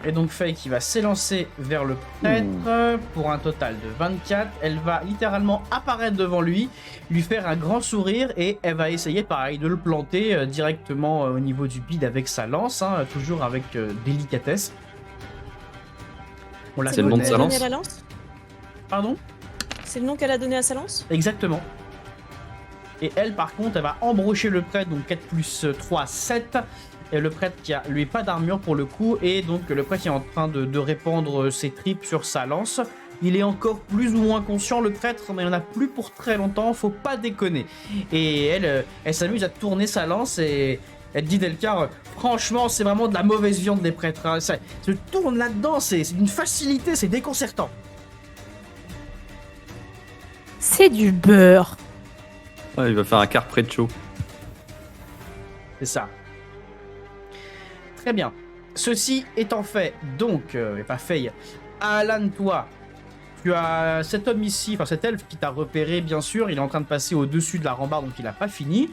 Et donc Faye qui va s'élancer vers le prêtre pour un total de 24. Elle va littéralement apparaître devant lui, lui faire un grand sourire et elle va essayer pareil de le planter directement au niveau du bide avec sa lance, hein, toujours avec délicatesse. On la C'est le nom de connaît. sa lance Donné à la lance. Pardon? C'est le nom qu'elle a donné à sa lance. Exactement. Et elle par contre elle va embrocher le prêtre, donc 4 plus 3, 7. Et le prêtre qui a lui pas d'armure pour le coup, et donc le prêtre qui est en train de répandre ses tripes sur sa lance. Il est encore plus ou moins conscient, le prêtre, mais il en a plus pour très longtemps, faut pas déconner. Et elle s'amuse à tourner sa lance et elle dit Delcar, franchement c'est vraiment de la mauvaise viande des prêtres, hein. Ça se tourne là-dedans, c'est d'une facilité, c'est déconcertant. C'est du beurre. Ah, il va faire un carpaccio. C'est ça. Très bien. Ceci étant fait, donc, et pas Faye, Alan, toi, tu as cet homme ici, enfin cet elfe qui t'a repéré, bien sûr, il est en train de passer au-dessus de la rambarde, donc il n'a pas fini.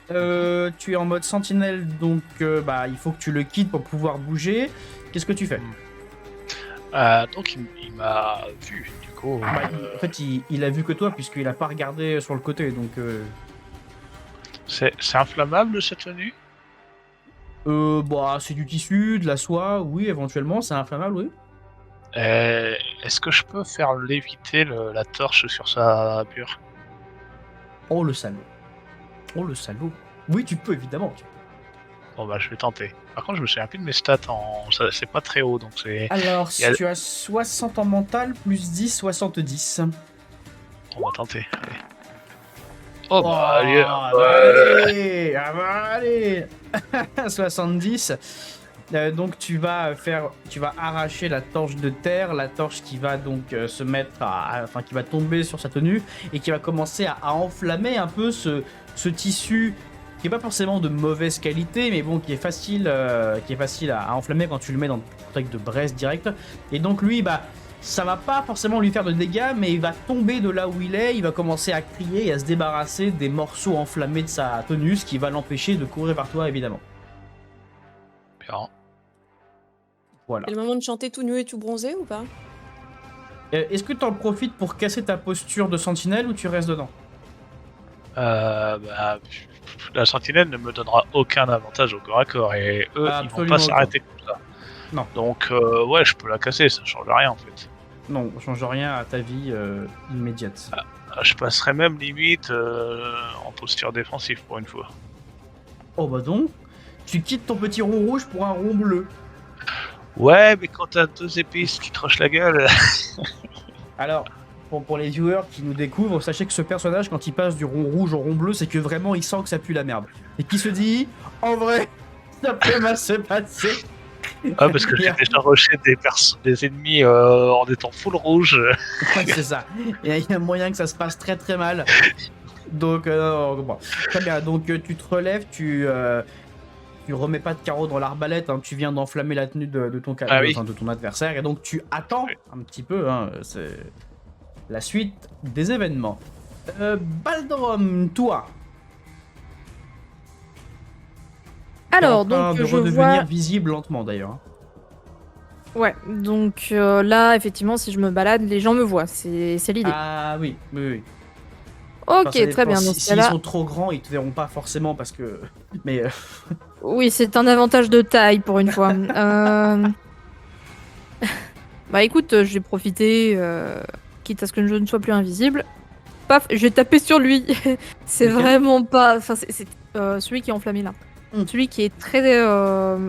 Tu es en mode sentinelle, donc il faut que tu le quittes pour pouvoir bouger. Qu'est-ce que tu fais? Donc il m'a vu, du coup. En fait, il a vu que toi, puisqu'il n'a pas regardé sur le côté, donc... C'est inflammable cette tenue? C'est du tissu, de la soie, oui, éventuellement, c'est inflammable, oui. Est-ce que je peux faire léviter la torche sur sa bure? Oh, le salaud. Oh, le salaud. Oui, tu peux, évidemment. Bon bah je vais tenter. Par contre je me souviens plus de mes stats c'est pas très haut donc c'est... Alors, Il y a- tu as 60 en mental, plus 10, 70. On va tenter. Allez. Oh bah allez, allez 70. Donc tu vas arracher la torche de terre, la torche qui va donc se mettre qui va tomber sur sa tenue et qui va commencer à enflammer un peu ce tissu qui est pas forcément de mauvaise qualité, mais bon, qui est facile à enflammer quand tu le mets dans le contact de braise direct. Et donc lui, ça va pas forcément lui faire de dégâts, mais il va tomber de là où il est, il va commencer à crier et à se débarrasser des morceaux enflammés de sa tenue, ce qui va l'empêcher de courir vers toi, évidemment. bien. Voilà. C'est le moment de chanter tout nu et tout bronzé ou pas? Est-ce que tu en profites pour casser ta posture de sentinelle ou tu restes dedans? La sentinelle ne me donnera aucun avantage au corps à corps et eux ils vont Absolument pas s'arrêter comme ça. Non. Donc ouais je peux la casser, ça change rien en fait. Non, ça change rien à ta vie immédiate. Je passerai même limite en posture défensive pour une fois. Oh bah donc, tu quittes ton petit rond rouge pour un rond bleu. Ouais mais quand t'as deux épices qui crochent la gueule... Alors, pour les viewers qui nous découvrent, sachez que ce personnage, quand il passe du rond rouge au rond bleu, c'est que vraiment il sent que ça pue la merde. Et qui se dit, en vrai, ça peut mal se passer. Ah parce que j'ai déjà rushé des ennemis en étant full rouge. Ouais, c'est ça. Il y a moyen que ça se passe très très mal. Donc, bon. Très bien. Donc, tu te relèves, tu remets pas de carreau dans l'arbalète. Hein, tu viens d'enflammer la tenue de ton de ton adversaire. Et donc, tu attends un petit peu. Hein, c'est la suite des événements. Baldrom, toi. Alors, T'es en train donc de je redevenir vois... visible lentement d'ailleurs. Ouais, donc là, effectivement, si je me balade, les gens me voient. C'est l'idée. Ah oui, oui, oui. Ok, Enfin, ça très bien. dépend. Dans ce S'ils cas-là, sont trop grands, ils te verront pas forcément parce que. Mais oui, c'est un avantage de taille pour une fois. Bah écoute, je vais profiter, quitte à ce que je ne sois plus invisible. Paf, je vais taper sur lui. C'est Ok. vraiment pas... Enfin, c'est celui qui est enflammé là. Mm. Celui qui est très...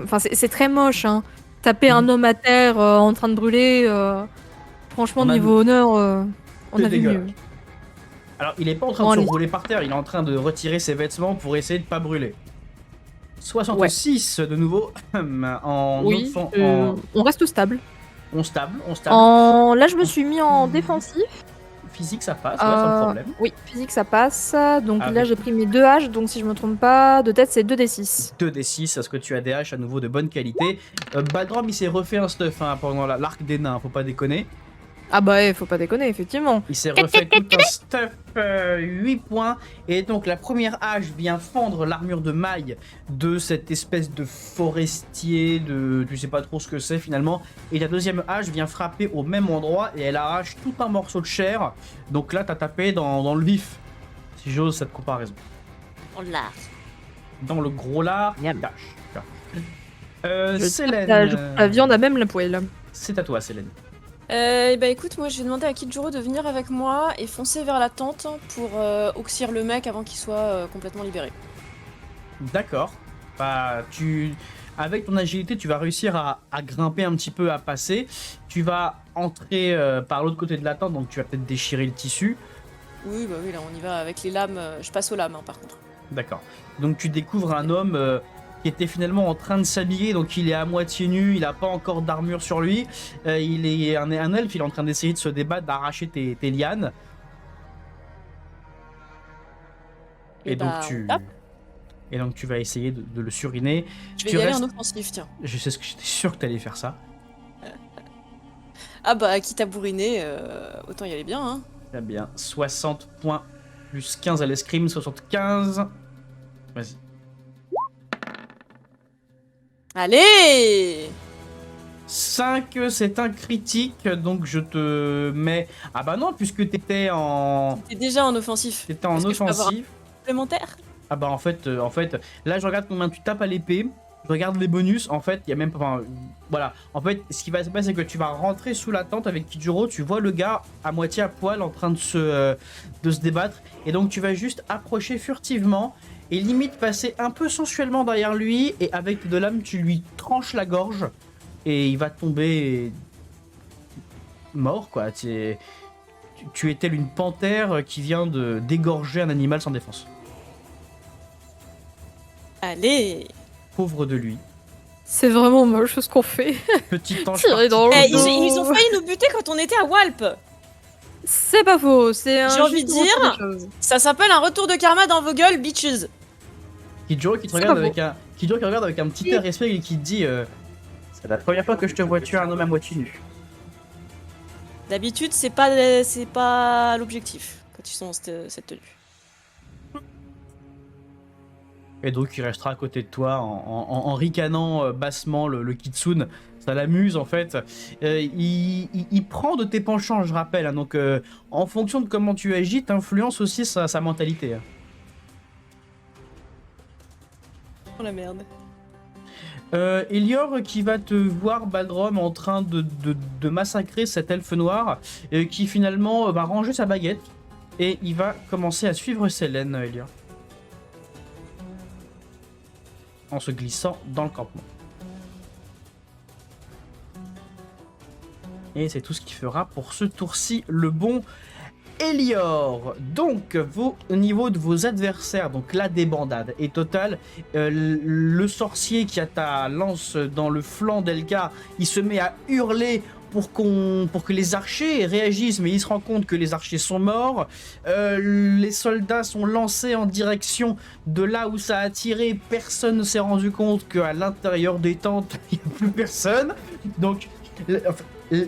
Enfin, c'est très moche, hein. Taper un Mm. homme à terre en train de brûler, franchement, On a- niveau honneur, on C'est a vu dégueulasse. mieux. Alors, il est pas en train Oh, de se allez. rouler par terre, il est en train de retirer ses vêtements pour essayer de pas brûler. 66 de nouveau en Oui, en on reste stable. on stable. Là, je me suis mis en défensif. Physique, ça passe, ouais, sans problème. Oui, physique, ça passe. Donc Ah, là, oui. j'ai pris mes 2 haches, donc si je me trompe pas, de tête, c'est 2d6. 2d6, parce que tu as des haches à nouveau de bonne qualité. Baldrom, il s'est refait un stuff pendant l'arc des nains, faut pas déconner. Ah bah, faut pas déconner, effectivement. Il s'est refait tout un stuff, 8 points. Et donc la première hache vient fendre l'armure de maille de cette espèce de forestier, de tu sais pas trop ce que c'est finalement. Et la deuxième hache vient frapper au même endroit et elle arrache tout un morceau de chair. Donc là t'as tapé dans le vif, si j'ose cette comparaison. On l'a. Dans le gros lard, Miam. cache. Je Célène, la viande a même la poêle. c'est à toi Célène. Et bah écoute, moi je vais demander à Kijuro de venir avec moi et foncer vers la tente pour oxyre le mec avant qu'il soit complètement libéré. D'accord. Bah, avec ton agilité, tu vas réussir à grimper un petit peu, à passer. Tu vas entrer par l'autre côté de la tente, donc tu vas peut-être déchirer le tissu. Oui, bah oui, là on y va avec les lames. Je passe aux lames par contre. D'accord. Donc tu découvres un homme qui était finalement en train de s'habiller, donc il est à moitié nu, il n'a pas encore d'armure sur lui. Il est un elfe, il est en train d'essayer de se débattre, d'arracher tes lianes. Et donc bah, on tape. Et donc tu vas essayer de le suriner. Je vais Tu y aller restes- en offensif, tiens. Je sais ce que j'étais sûr que tu allais faire ça. Ah bah, quitte à bourriner, autant y aller bien, hein. Très bien. 60 points plus 15 à l'escrime, 75. Vas-y. Allez 5, c'est un critique, donc je te mets... Ah bah non, puisque t'étais en... T'es déjà en offensif. T'étais en Est-ce que je peux avoir un offensif. complémentaire? Ah bah en fait, là je regarde combien tu tapes à l'épée, je regarde les bonus, en fait, il y a même pas... Enfin, voilà, en fait, ce qui va se passer, c'est que tu vas rentrer sous la tente avec Kijuro, tu vois le gars à moitié à poil en train de se débattre, et donc tu vas juste approcher furtivement, et limite passer un peu sensuellement derrière lui, et avec tes deux lames, tu lui tranches la gorge, et il va tomber mort, quoi. Tu es telle une panthère qui vient de d'égorger un animal sans défense. Allez Pauvre de lui. C'est vraiment moche ce qu'on fait. Petite tanche Tirer dans le particulière. Eh, dos. ils ont failli nous buter quand on était à Walp. C'est pas faux, c'est un. J'ai envie de jugement sur dire- les choses. Ça s'appelle un retour de karma dans vos gueules, bitches. Kijuro qui te C'est regarde pas avec un... Kijuro qui regarde avec un petit air respect et qui te dit c'est la première fois que je te vois tuer un homme à moitié nu. D'habitude, c'est pas l'objectif quand ils sont dans cette tenue. Et donc il restera à côté de toi en ricanant bassement le kitsune. Ça l'amuse en fait. Il prend de tes penchants, je rappelle. Hein, donc en fonction de comment tu agis, t'influences aussi sa mentalité. Hein. Oh la merde. Elior qui va te voir, Baldrom, en train de massacrer cet elfe noir, qui finalement va ranger sa baguette et il va commencer à suivre Célène, Elior. En se glissant dans le campement. Et c'est tout ce qu'il fera pour ce tour-ci, le bon Elior. Donc, au niveau de vos adversaires, donc la débandade est totale. Le sorcier qui a ta lance dans le flanc d'Elgar, il se met à hurler pour que les archers réagissent, mais il se rend compte que les archers sont morts. Les soldats sont lancés en direction de là où ça a tiré. Personne ne s'est rendu compte qu'à l'intérieur des tentes, il n'y a plus personne. Donc,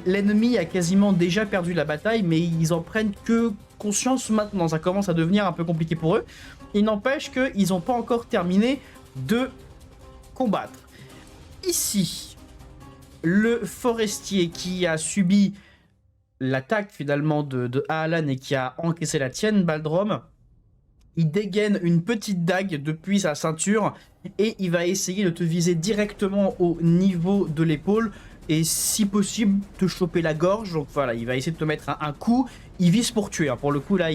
l'ennemi a quasiment déjà perdu la bataille, mais ils en prennent que conscience maintenant. Ça commence à devenir un peu compliqué pour eux. Il n'empêche qu'ils n'ont pas encore terminé de combattre. Ici, le forestier qui a subi l'attaque finalement de Ahalan et qui a encaissé la tienne, Baldrom, il dégaine une petite dague depuis sa ceinture et il va essayer de te viser directement au niveau de l'épaule et si possible te choper la gorge. Donc voilà, il va essayer de te mettre un coup. Il vise pour tuer. Hein. Pour le coup là,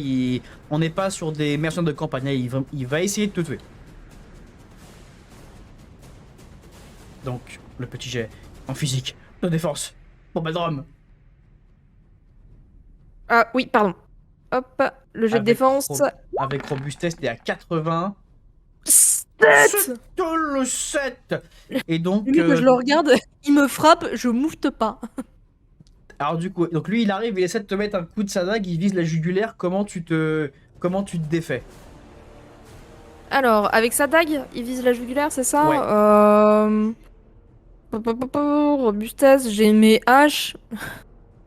on n'est pas sur des mercenaires de campagne. Il va essayer de te tuer. Donc le petit jet en physique de défense pour Baldrom. Ah oui, pardon. Hop, le jet de Avec défense. Avec robustesse, t'es à 80. 7. Le 7. Et donc Lui que je le regarde, il me frappe, je moufte pas. alors du coup, donc lui il arrive, il essaie de te mettre un coup de sa dague, il vise la jugulaire. Comment tu te défais? Alors, avec sa dague, il vise la jugulaire, c'est ça? Ouais. Robustesse, j'ai mes haches.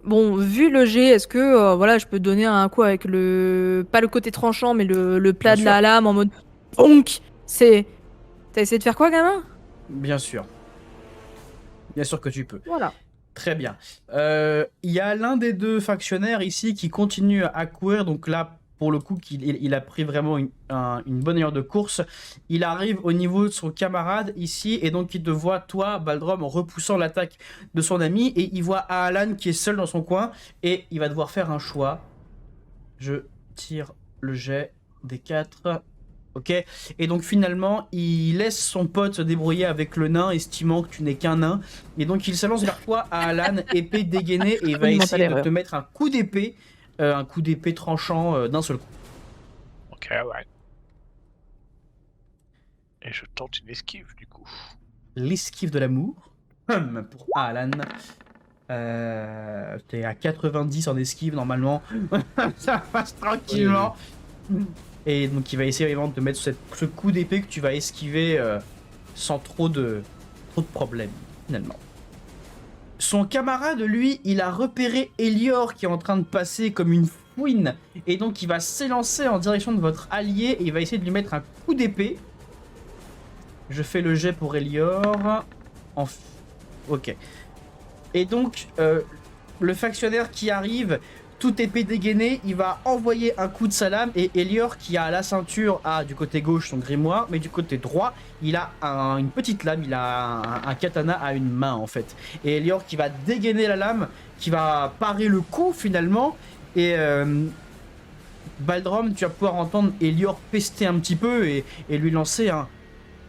bon, vu le jet, est-ce que voilà, je peux donner un coup avec le. Pas le côté tranchant, mais le plat Bien de la sûr. lame en mode. Bonk. C'est. T'as essayé de faire quoi, gamin? Bien sûr. Bien sûr que tu peux. Voilà. Très bien. Il y a l'un des deux factionnaires ici qui continue à courir. Donc là, pour le coup, il a pris vraiment une bonne heure de course. Il arrive au niveau de son camarade ici. Et donc, il te voit, toi, Baldrum, en repoussant l'attaque de son ami. Et il voit Alan qui est seul dans son coin. Et il va devoir faire un choix. Je tire le jet des 4. Ok. Et donc finalement, il laisse son pote se débrouiller avec le nain, estimant que tu n'es qu'un nain. Et donc il se lance vers toi à Alan, épée dégainée, et il va Monumentale essayer de erreur. te mettre un coup d'épée tranchant d'un seul coup. Ok, ouais. Et je tente une esquive du coup. L'esquive de l'amour. Pour Alan. T'es à 90 en esquive normalement. Ça passe tranquillement. Et donc il va essayer vraiment de te mettre ce coup d'épée que tu vas esquiver sans trop de problèmes finalement. Son camarade, lui, il a repéré Elior qui est en train de passer comme une fouine. Et donc il va s'élancer en direction de votre allié et il va essayer de lui mettre un coup d'épée. Je fais le jet pour Elior. Ok. Et donc, le factionnaire qui arrive, toute épée dégainée, il va envoyer un coup de sa lame. Et Elior, qui a la ceinture, a du côté gauche son grimoire, mais du côté droit, il a une petite lame, il a un katana à une main en fait. Et Elior qui va dégainer la lame, qui va parer le coup finalement. Et Baldrum, tu vas pouvoir entendre Elior pester un petit peu et lui lancer un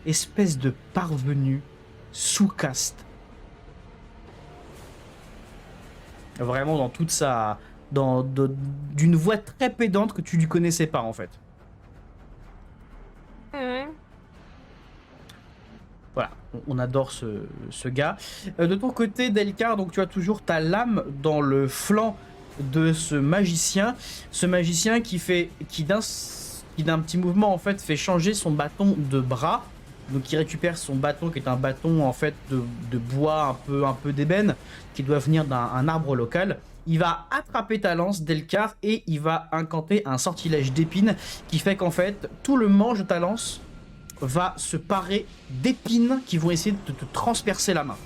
espèce de parvenu sous caste. Vraiment dans toute sa... d'une voix très pédante que tu lui connaissais pas en fait. Voilà, on adore ce gars. De ton côté, Delcar, donc tu as toujours ta lame dans le flanc de ce magicien. Ce magicien qui d'un petit mouvement en fait fait changer son bâton de bras. Donc il récupère son bâton qui est un bâton en fait de bois un peu d'ébène qui doit venir d'un arbre local. Il va attraper ta lance, Delcar, et il va incanter un sortilège d'épines qui fait qu'en fait tout le manche de ta lance va se parer d'épines qui vont essayer de te transpercer la main.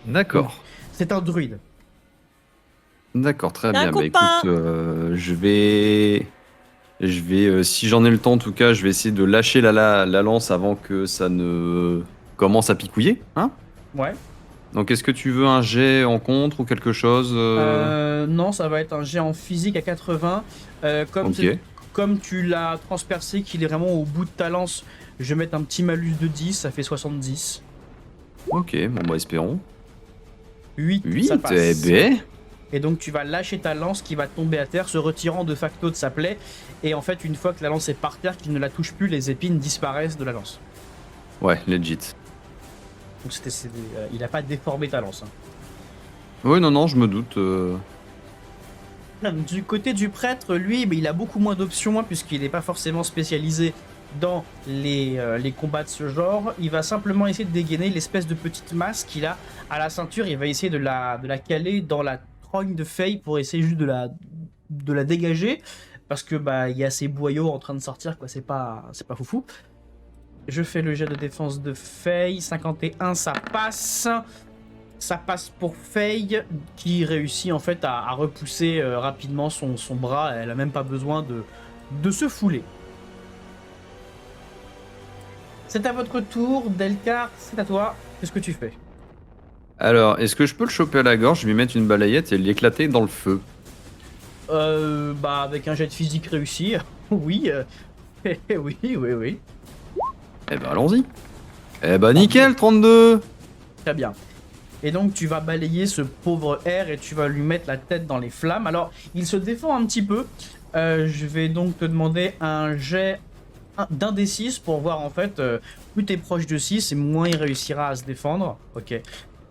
D'accord. C'est un druide. D'accord, très Y'a un bien. Bah, copain. écoute, je vais, si j'en ai le temps en tout cas, je vais essayer de lâcher la lance avant que ça ne commence à picouiller. Hein? Ouais. Donc est-ce que tu veux un jet en contre ou quelque chose Non, ça va être un jet en physique à 80. Ok. Comme tu l'as transpercé, qu'il est vraiment au bout de ta lance, je vais mettre un petit malus de 10, ça fait 70. Ok, bon bah espérons. 8, 8, ça passe. eh ben. Et donc tu vas lâcher ta lance qui va tomber à terre, se retirant de facto de sa plaie. Et en fait, une fois que la lance est par terre, qu'il ne la touche plus, les épines disparaissent de la lance. Ouais, legit. Donc il a pas déformé ta lance. Oui, non, je me doute. Du côté du prêtre, lui, il a beaucoup moins d'options puisqu'il n'est pas forcément spécialisé dans les combats de ce genre. Il va simplement essayer de dégainer l'espèce de petite masse qu'il a à la ceinture. Il va essayer de la caler dans la trogne de Faye pour essayer juste de la dégager parce que il y a ces boyaux en train de sortir, quoi. C'est pas foufou. Je fais le jet de défense de Faye. 51, ça passe. Ça passe pour Faye qui réussit en fait à repousser rapidement son bras. Elle a même pas besoin de se fouler. C'est à votre tour, Delcar, c'est à toi. Qu'est-ce que tu fais? Alors, est-ce que je peux le choper à la gorge, lui mettre une balayette et l'éclater dans le feu? Avec un jet de physique réussi, oui. Oui. Eh ben allons-y. Eh ben nickel, 32. Très bien. Et donc tu vas balayer ce pauvre R et tu vas lui mettre la tête dans les flammes. Alors, il se défend un petit peu. Je vais donc te demander un jet d'un des 6 pour voir en fait, plus t'es proche de 6 et moins il réussira à se défendre. Ok.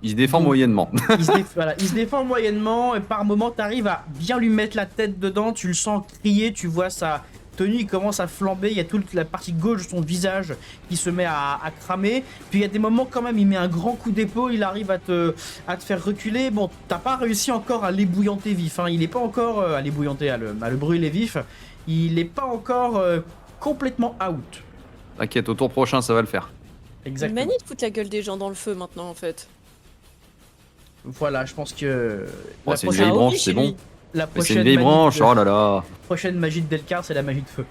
Il se défend Donc, moyennement. il se défend moyennement et par moment t'arrives à bien lui mettre la tête dedans, tu le sens crier, tu vois sa tenue il commence à flamber, il y a toute la partie gauche de son visage qui se met à cramer, puis il y a des moments quand même, il met un grand coup d'épaule, il arrive à te faire reculer. Bon, t'as pas réussi encore à l'ébouillanter vif, hein. Il est pas encore à l'ébouillanter, à le brûler vif, il est pas encore complètement out. T'inquiète, au tour prochain, ça va le faire. Exactement. Manie de foutre la gueule des gens dans le feu maintenant en fait. Voilà, je pense que Oh, la c'est une prochaine- vieille branche, chez c'est lui. bon. la Mais c'est prochaine une vieille magie branche, de- oh là là. prochaine magie de Delcar, c'est la magie de feu.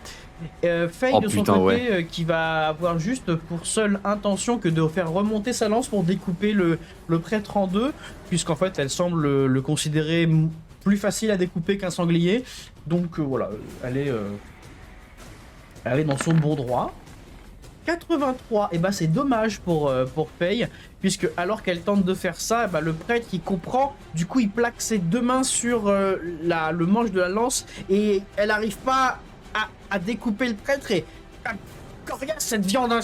Faye Oh, de son putain, côté, ouais. qui va avoir juste pour seule intention que de faire remonter sa lance pour découper le prêtre en deux, puisqu'en fait elle semble le considérer plus facile à découper qu'un sanglier. Donc voilà, elle est dans son bon droit. 83, et bah c'est dommage pour Faye, puisque alors qu'elle tente de faire ça, eh ben, le prêtre il comprend, du coup il plaque ses deux mains sur le manche de la lance et elle arrive pas à découper le prêtre et coriace cette viande, hein,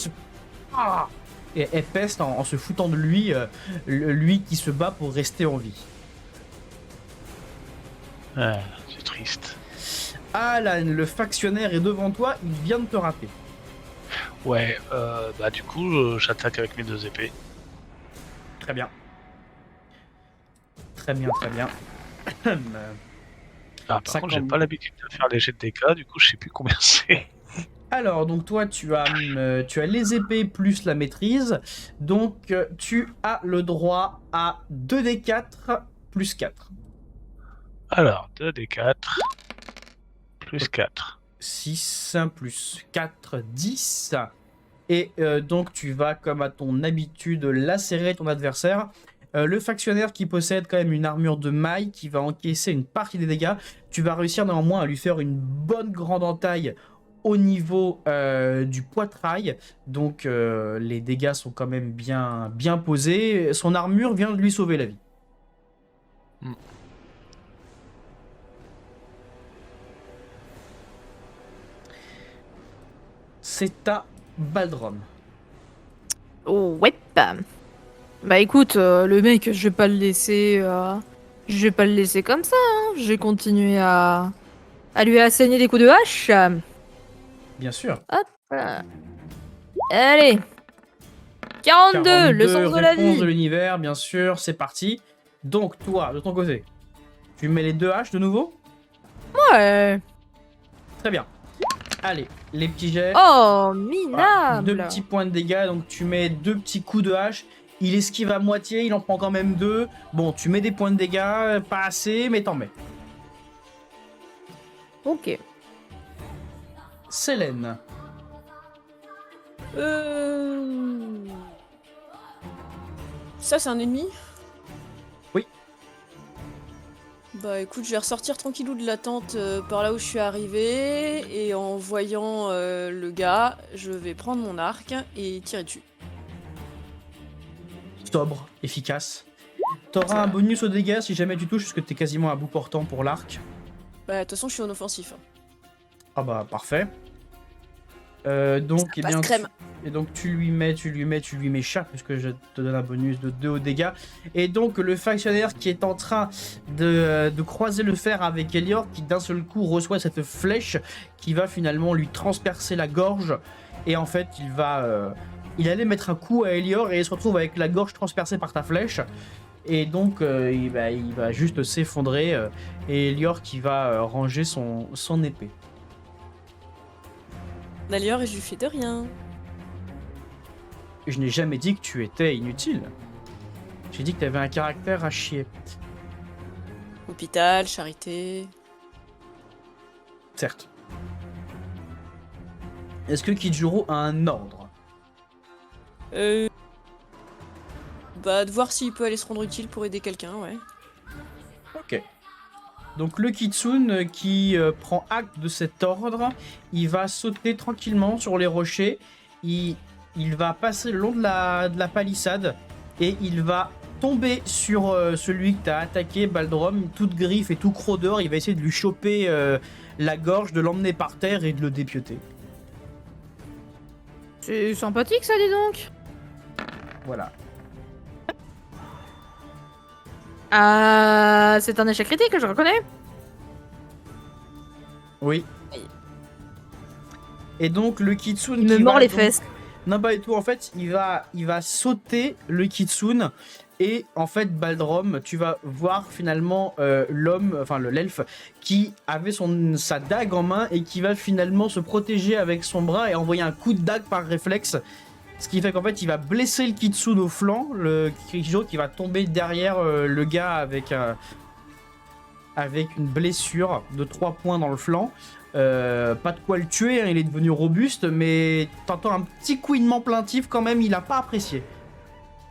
ah et elle peste en se foutant de lui, lui qui se bat pour rester en vie. Ah, c'est triste. Alan, le factionnaire est devant toi, il vient de te rater. Ouais, bah du coup, j'attaque avec mes 2 épées. Très bien. Très bien, très bien. Ah, par Ça contre, j'ai compte. pas l'habitude de faire les jets de dégâts, du coup, je sais plus combien c'est. Alors, donc toi, tu as les épées plus la maîtrise. Donc, tu as le droit à 2d4 plus 4. Alors, 2d4 plus 4. 6 plus 4, 10. Et donc, tu vas, comme à ton habitude, lacérer ton adversaire. Le factionnaire qui possède quand même une armure de maille, qui va encaisser une partie des dégâts, tu vas réussir néanmoins à lui faire une bonne grande entaille au niveau du poitrail. Donc les dégâts sont quand même bien posés. Son armure vient de lui sauver la vie. C'est à Baldrom. Oh, ouais. Bah écoute, le mec, je vais pas le laisser. Je vais pas le laisser comme ça. Hein. Je vais continuer à lui asséner des coups de hache. Bien sûr. Allez. 42, le 42, sens de la réponse vie. de l'univers, bien sûr, c'est parti. Donc toi, de ton côté, tu mets les 2 haches de nouveau? Ouais. Très bien. Allez, les petits jets. Oh, Voilà, minable. 2 petits points de dégâts, donc tu mets 2 petits coups de hache. Il esquive à moitié, il en prend quand même 2. Bon, tu mets des points de dégâts, pas assez, mais t'en mets. Ok. Célène. Ça, c'est un ennemi? Oui. Bah écoute, je vais ressortir tranquillou de la tente par là où je suis arrivé, et en voyant le gars, je vais prendre mon arc et tirer dessus. Sobre, efficace. T'auras un bonus au dégâts si jamais tu touches, parce que t'es quasiment à bout portant pour l'arc. Bah de toute façon, je suis en offensif. Ah bah, parfait. Donc, Ça passe crème. Et donc tu lui mets chat, puisque je te donne un bonus de 2 au dégâts. Et donc le factionnaire qui est en train de croiser le fer avec Elior, qui d'un seul coup reçoit cette flèche qui va finalement lui transpercer la gorge. Et en fait il allait mettre un coup à Elior et il se retrouve avec la gorge transpercée par ta flèche. Et donc il va juste s'effondrer. Et Elior qui va ranger son épée. D'ailleurs, et je lui fais de rien. Je n'ai jamais dit que tu étais inutile. J'ai dit que tu avais un caractère à chier. Hôpital, charité. Certes. Est-ce que Kijuro a un ordre? Bah de voir s'il peut aller se rendre utile pour aider quelqu'un, ouais. Ok. Donc le Kitsune qui prend acte de cet ordre, il va sauter tranquillement sur les rochers, il va passer le long de la palissade et il va tomber sur celui que t'as attaqué, Baldrom, toute griffe et tout croc-dehors, il va essayer de lui choper la gorge, de l'emmener par terre et de le dépioter. C'est sympathique ça, dis donc. Voilà. C'est un échec critique, je reconnais. Oui. Et donc le kitsune Il me qui mord va les donc- fesses. Non, pas du tout. En fait, il va sauter le kitsune. Et en fait, Baldrom, tu vas voir finalement l'homme, enfin l'elfe, qui avait sa dague en main et qui va finalement se protéger avec son bras et envoyer un coup de dague par réflexe. Ce qui fait qu'en fait, il va blesser le kitsune au flanc, le Kijo qui va tomber derrière le gars avec une blessure de 3 points dans le flanc. Pas de quoi le tuer, hein, il est devenu robuste, mais t'entends un petit couinement plaintif quand même, il a pas apprécié.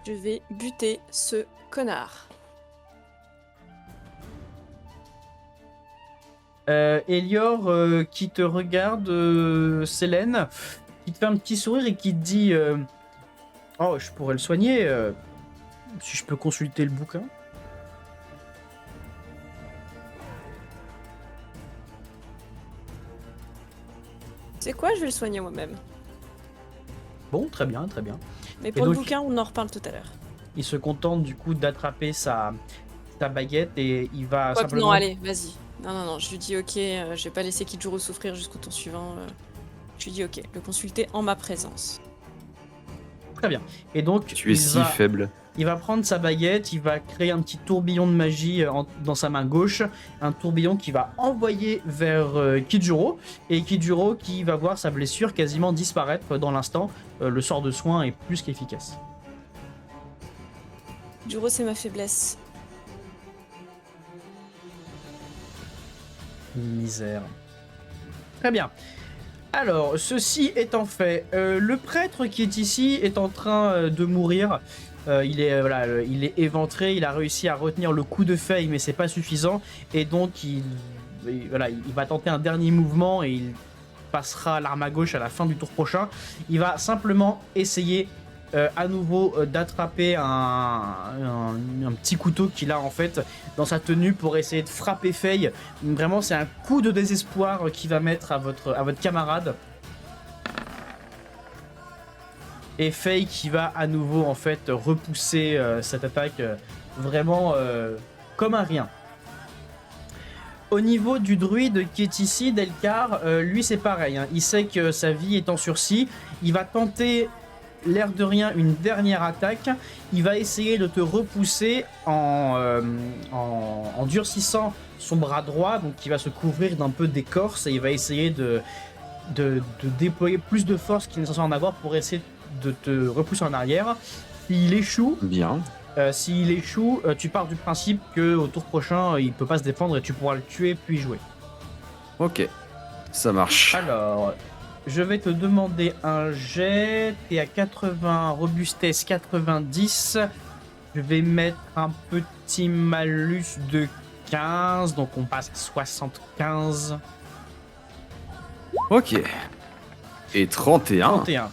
Je vais buter ce connard. Elior qui te regarde, Célène, qui te fait un petit sourire et qui te dit oh, je pourrais le soigner si je peux consulter le bouquin. C'est quoi? Je vais le soigner moi-même. Bon, très bien, très bien. Mais pour le donc- bouquin, on en reparle tout à l'heure. Il se contente du coup d'attraper sa baguette et il va Quoique simplement... non, allez, vas-y. Non, je lui dis ok, je vais pas laisser Kijuro souffrir jusqu'au tour suivant. Je lui dis ok, le consulter en ma présence. Très bien. Et donc, Tu es si faible. il va prendre sa baguette, il va créer un petit tourbillon de magie dans sa main gauche, un tourbillon qui va envoyer vers Kijuro, et Kijuro qui va voir sa blessure quasiment disparaître dans l'instant. Le sort de soin est plus qu'efficace. Kijuro, c'est ma faiblesse. Misère. Très bien. Alors, ceci étant fait, le prêtre qui est ici est en train de mourir. Il est éventré, il a réussi à retenir le coup de feuille, mais c'est pas suffisant. Et donc, il va tenter un dernier mouvement et il passera l'arme à gauche à la fin du tour prochain. Il va simplement essayer à nouveau d'attraper un petit couteau qu'il a en fait dans sa tenue pour essayer de frapper Faye. Vraiment, c'est un coup de désespoir qu'il va mettre à votre camarade. Et Faye qui va à nouveau en fait repousser cette attaque vraiment comme un rien. Au niveau du druide qui est ici, Delcar, lui c'est pareil, hein. Il sait que sa vie est en sursis. Il va tenter, l'air de rien, une dernière attaque. Il va essayer de te repousser en durcissant son bras droit, donc il va se couvrir d'un peu d'écorce et il va essayer de déployer plus de force qu'il n'est censé en avoir pour essayer de te repousser en arrière. S'il échoue, Bien. tu pars du principe que au tour prochain, il peut pas se défendre et tu pourras le tuer puis jouer. Ok. Ça marche. Alors, je vais te demander un jet. T'es à 80, robustesse 90. Je vais mettre un petit malus de 15, donc on passe à 75. Ok. Et 31. 31.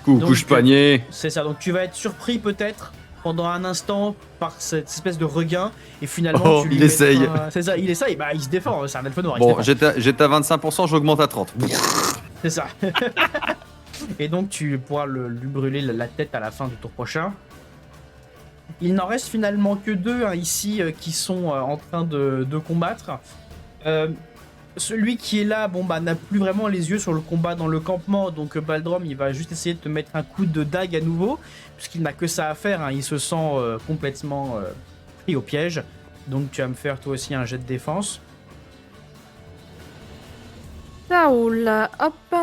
Coucou, Donc, panier. C'est ça, donc tu vas être surpris peut-être pendant un instant par cette espèce de regain et finalement Oh, tu lui il essaye. C'est ça, il essaye, bah il se défend, c'est un elfe noir. il Bon, se défend. j'étais à 25%, j'augmente à 30. C'est ça. Et donc tu pourras lui brûler la tête à la fin du tour prochain. Il n'en reste finalement que deux ici qui sont en train de combattre. Celui qui est là, n'a plus vraiment les yeux sur le combat dans le campement, donc Baldrom il va juste essayer de te mettre un coup de dague à nouveau, puisqu'il n'a que ça à faire, hein. Il se sent complètement pris au piège. Donc tu vas me faire toi aussi un jet de défense. Là, oh là, hop.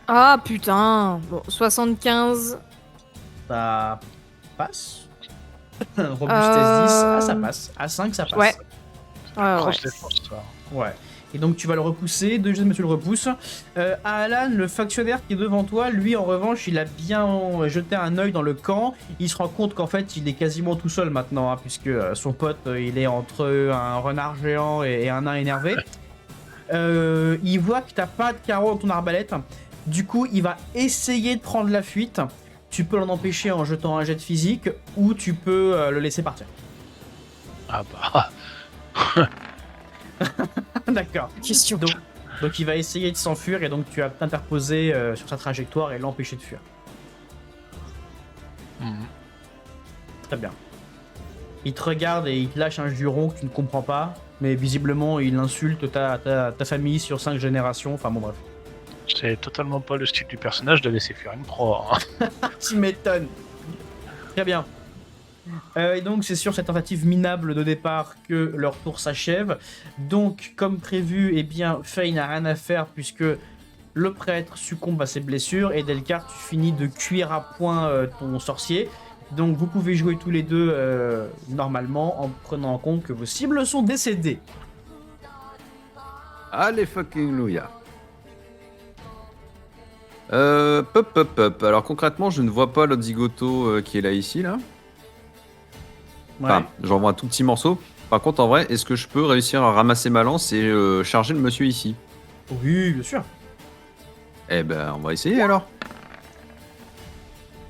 Ah putain. Bon, 75. Ça passe. Robustesse 10, ça passe. À 5, ça passe. Ouais. Ouais. Grosse défense, ça. Ouais. Et donc tu vas le repousser, deuxième tu le repousses. Alan, le factionnaire qui est devant toi, lui en revanche, il a bien jeté un œil dans le camp. Il se rend compte qu'en fait il est quasiment tout seul maintenant, hein, puisque son pote il est entre un renard géant et un nain énervé. Il voit que t'as pas de carreau dans ton arbalète. Du coup, il va essayer de prendre la fuite. Tu peux l'en empêcher en jetant un jet de physique ou tu peux le laisser partir. Ah bah. D'accord. Question. Donc il va essayer de s'enfuir et donc tu vas t'interposer sur sa trajectoire et l'empêcher de fuir. Très bien. Il te regarde et il te lâche un juron que tu ne comprends pas, mais visiblement il insulte ta famille sur 5 générations, enfin bon bref. C'est totalement pas le style du personnage de laisser fuir une proie. Hein. Tu m'étonnes. Très bien. Et donc c'est sur cette tentative minable de départ que leur tour s'achève. Donc comme prévu, eh bien Faye n'a rien à faire puisque le prêtre succombe à ses blessures et Delcar, tu finis de cuire à point ton sorcier. Donc vous pouvez jouer tous les deux normalement en prenant en compte que vos cibles sont décédées. Allez, fucking louia. Pop. Alors concrètement, je ne vois pas l'autre zigoto qui est là ici, là. Ouais. Enfin, j'en vois un tout petit morceau. Par contre, en vrai, est-ce que je peux réussir à ramasser ma lance et charger le monsieur ici? Oui, bien sûr. Eh ben, on va essayer alors.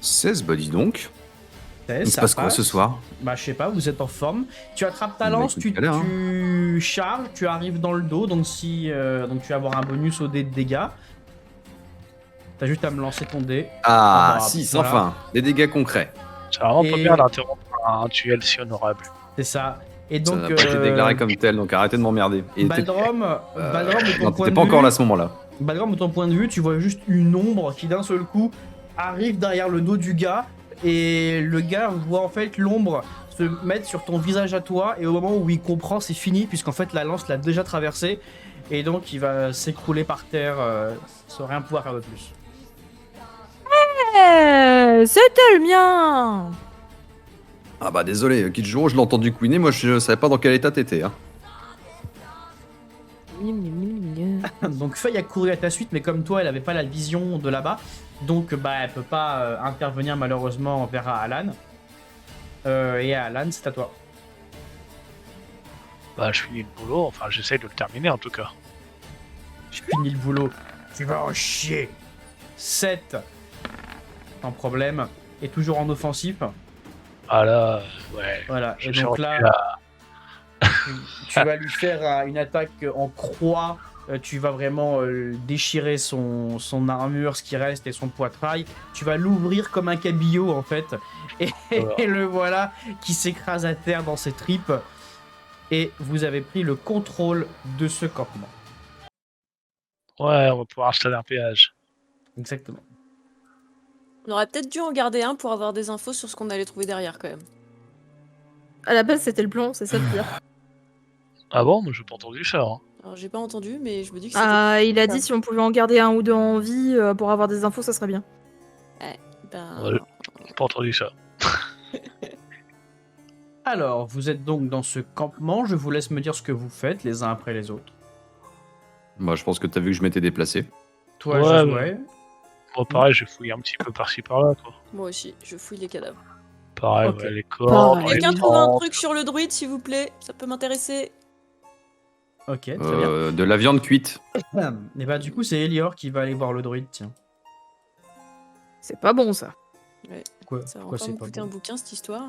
16, bah dis donc. Il se Ça passe quoi passe. ce soir? Bah je sais pas, vous êtes en forme. Tu attrapes ta Bah, lance, écoute, tu, tout à l'heure, tu charges, tu arrives dans le dos, donc si donc tu vas avoir un bonus au dé de dégâts. T'as juste à me lancer ton dé. Ah, bah, 6, voilà. enfin. Des dégâts concrets. C'est vraiment pas Et- bien d'interrompre un duel si honorable. C'est ça. Et Ça donc n'a pas été déclaré comme tel, donc arrêtez de m'emmerder. Et Baldrom, Baldrom, de ton non, point t'étais de pas vue, encore là à ce moment-là. Baldrom, de ton point de vue, tu vois juste une ombre qui d'un seul coup arrive derrière le dos du gars et le gars voit en fait l'ombre se mettre sur ton visage à toi et au moment où il comprend c'est fini puisqu'en fait la lance l'a déjà traversé et donc il va s'écrouler par terre sans rien pouvoir faire de plus. C'était le mien. Ah bah désolé, Kijuro, je l'ai entendu couiner, moi je savais pas dans quel état t'étais. Hein. Donc Faye a couru à ta suite mais comme toi elle avait pas la vision de là-bas donc bah elle peut pas intervenir malheureusement vers Alan. Et Alan c'est à toi. Bah, je finis le boulot, enfin, j'essaye de le terminer en tout cas. J'ai fini le boulot. Tu vas en chier. 7. Sans problème. Et toujours en offensif. Ah là, ouais. Voilà. Je Et suis donc rendu là, là. tu vas lui faire une attaque en croix. Tu vas vraiment déchirer son armure, ce qui reste, et son poitrail. Tu vas l'ouvrir comme un cabillaud en fait. Et, et le voilà qui s'écrase à terre dans ses tripes. Et vous avez pris le contrôle de ce campement. Ouais, on va pouvoir installer un péage. Exactement. On aurait peut-être dû en garder un pour avoir des infos sur ce qu'on allait trouver derrière quand même. À la base, c'était le plan, c'est ça le pire. Ah bon, moi j'ai pas entendu ça. Hein. Alors j'ai pas entendu, mais je me dis que c'était... Ah, il a dit si on pouvait en garder un ou deux en vie pour avoir des infos, ça serait bien. Ben, Ouais, j'ai pas entendu ça. Alors, vous êtes donc dans ce campement. Je vous laisse me dire ce que vous faites les uns après les autres. Bah je pense que t'as vu que je m'étais déplacé. Toi, Ouais, Josué. Moi pareil, j'ai fouillé un petit peu par-ci par-là, quoi. moi aussi, je fouille les cadavres. Pareil, Ok. ouais, les corps, Pareil. les Quelqu'un trouve un tentes. truc sur le druide, s'il vous plaît? Ça peut m'intéresser. Ok, très bien. De la viande cuite. Et bah, du coup, c'est Elior qui va aller voir le druide, tiens. C'est pas bon ça. Quoi, Ça va pourquoi encore c'est me pas coûter bon un bouquin, cette histoire.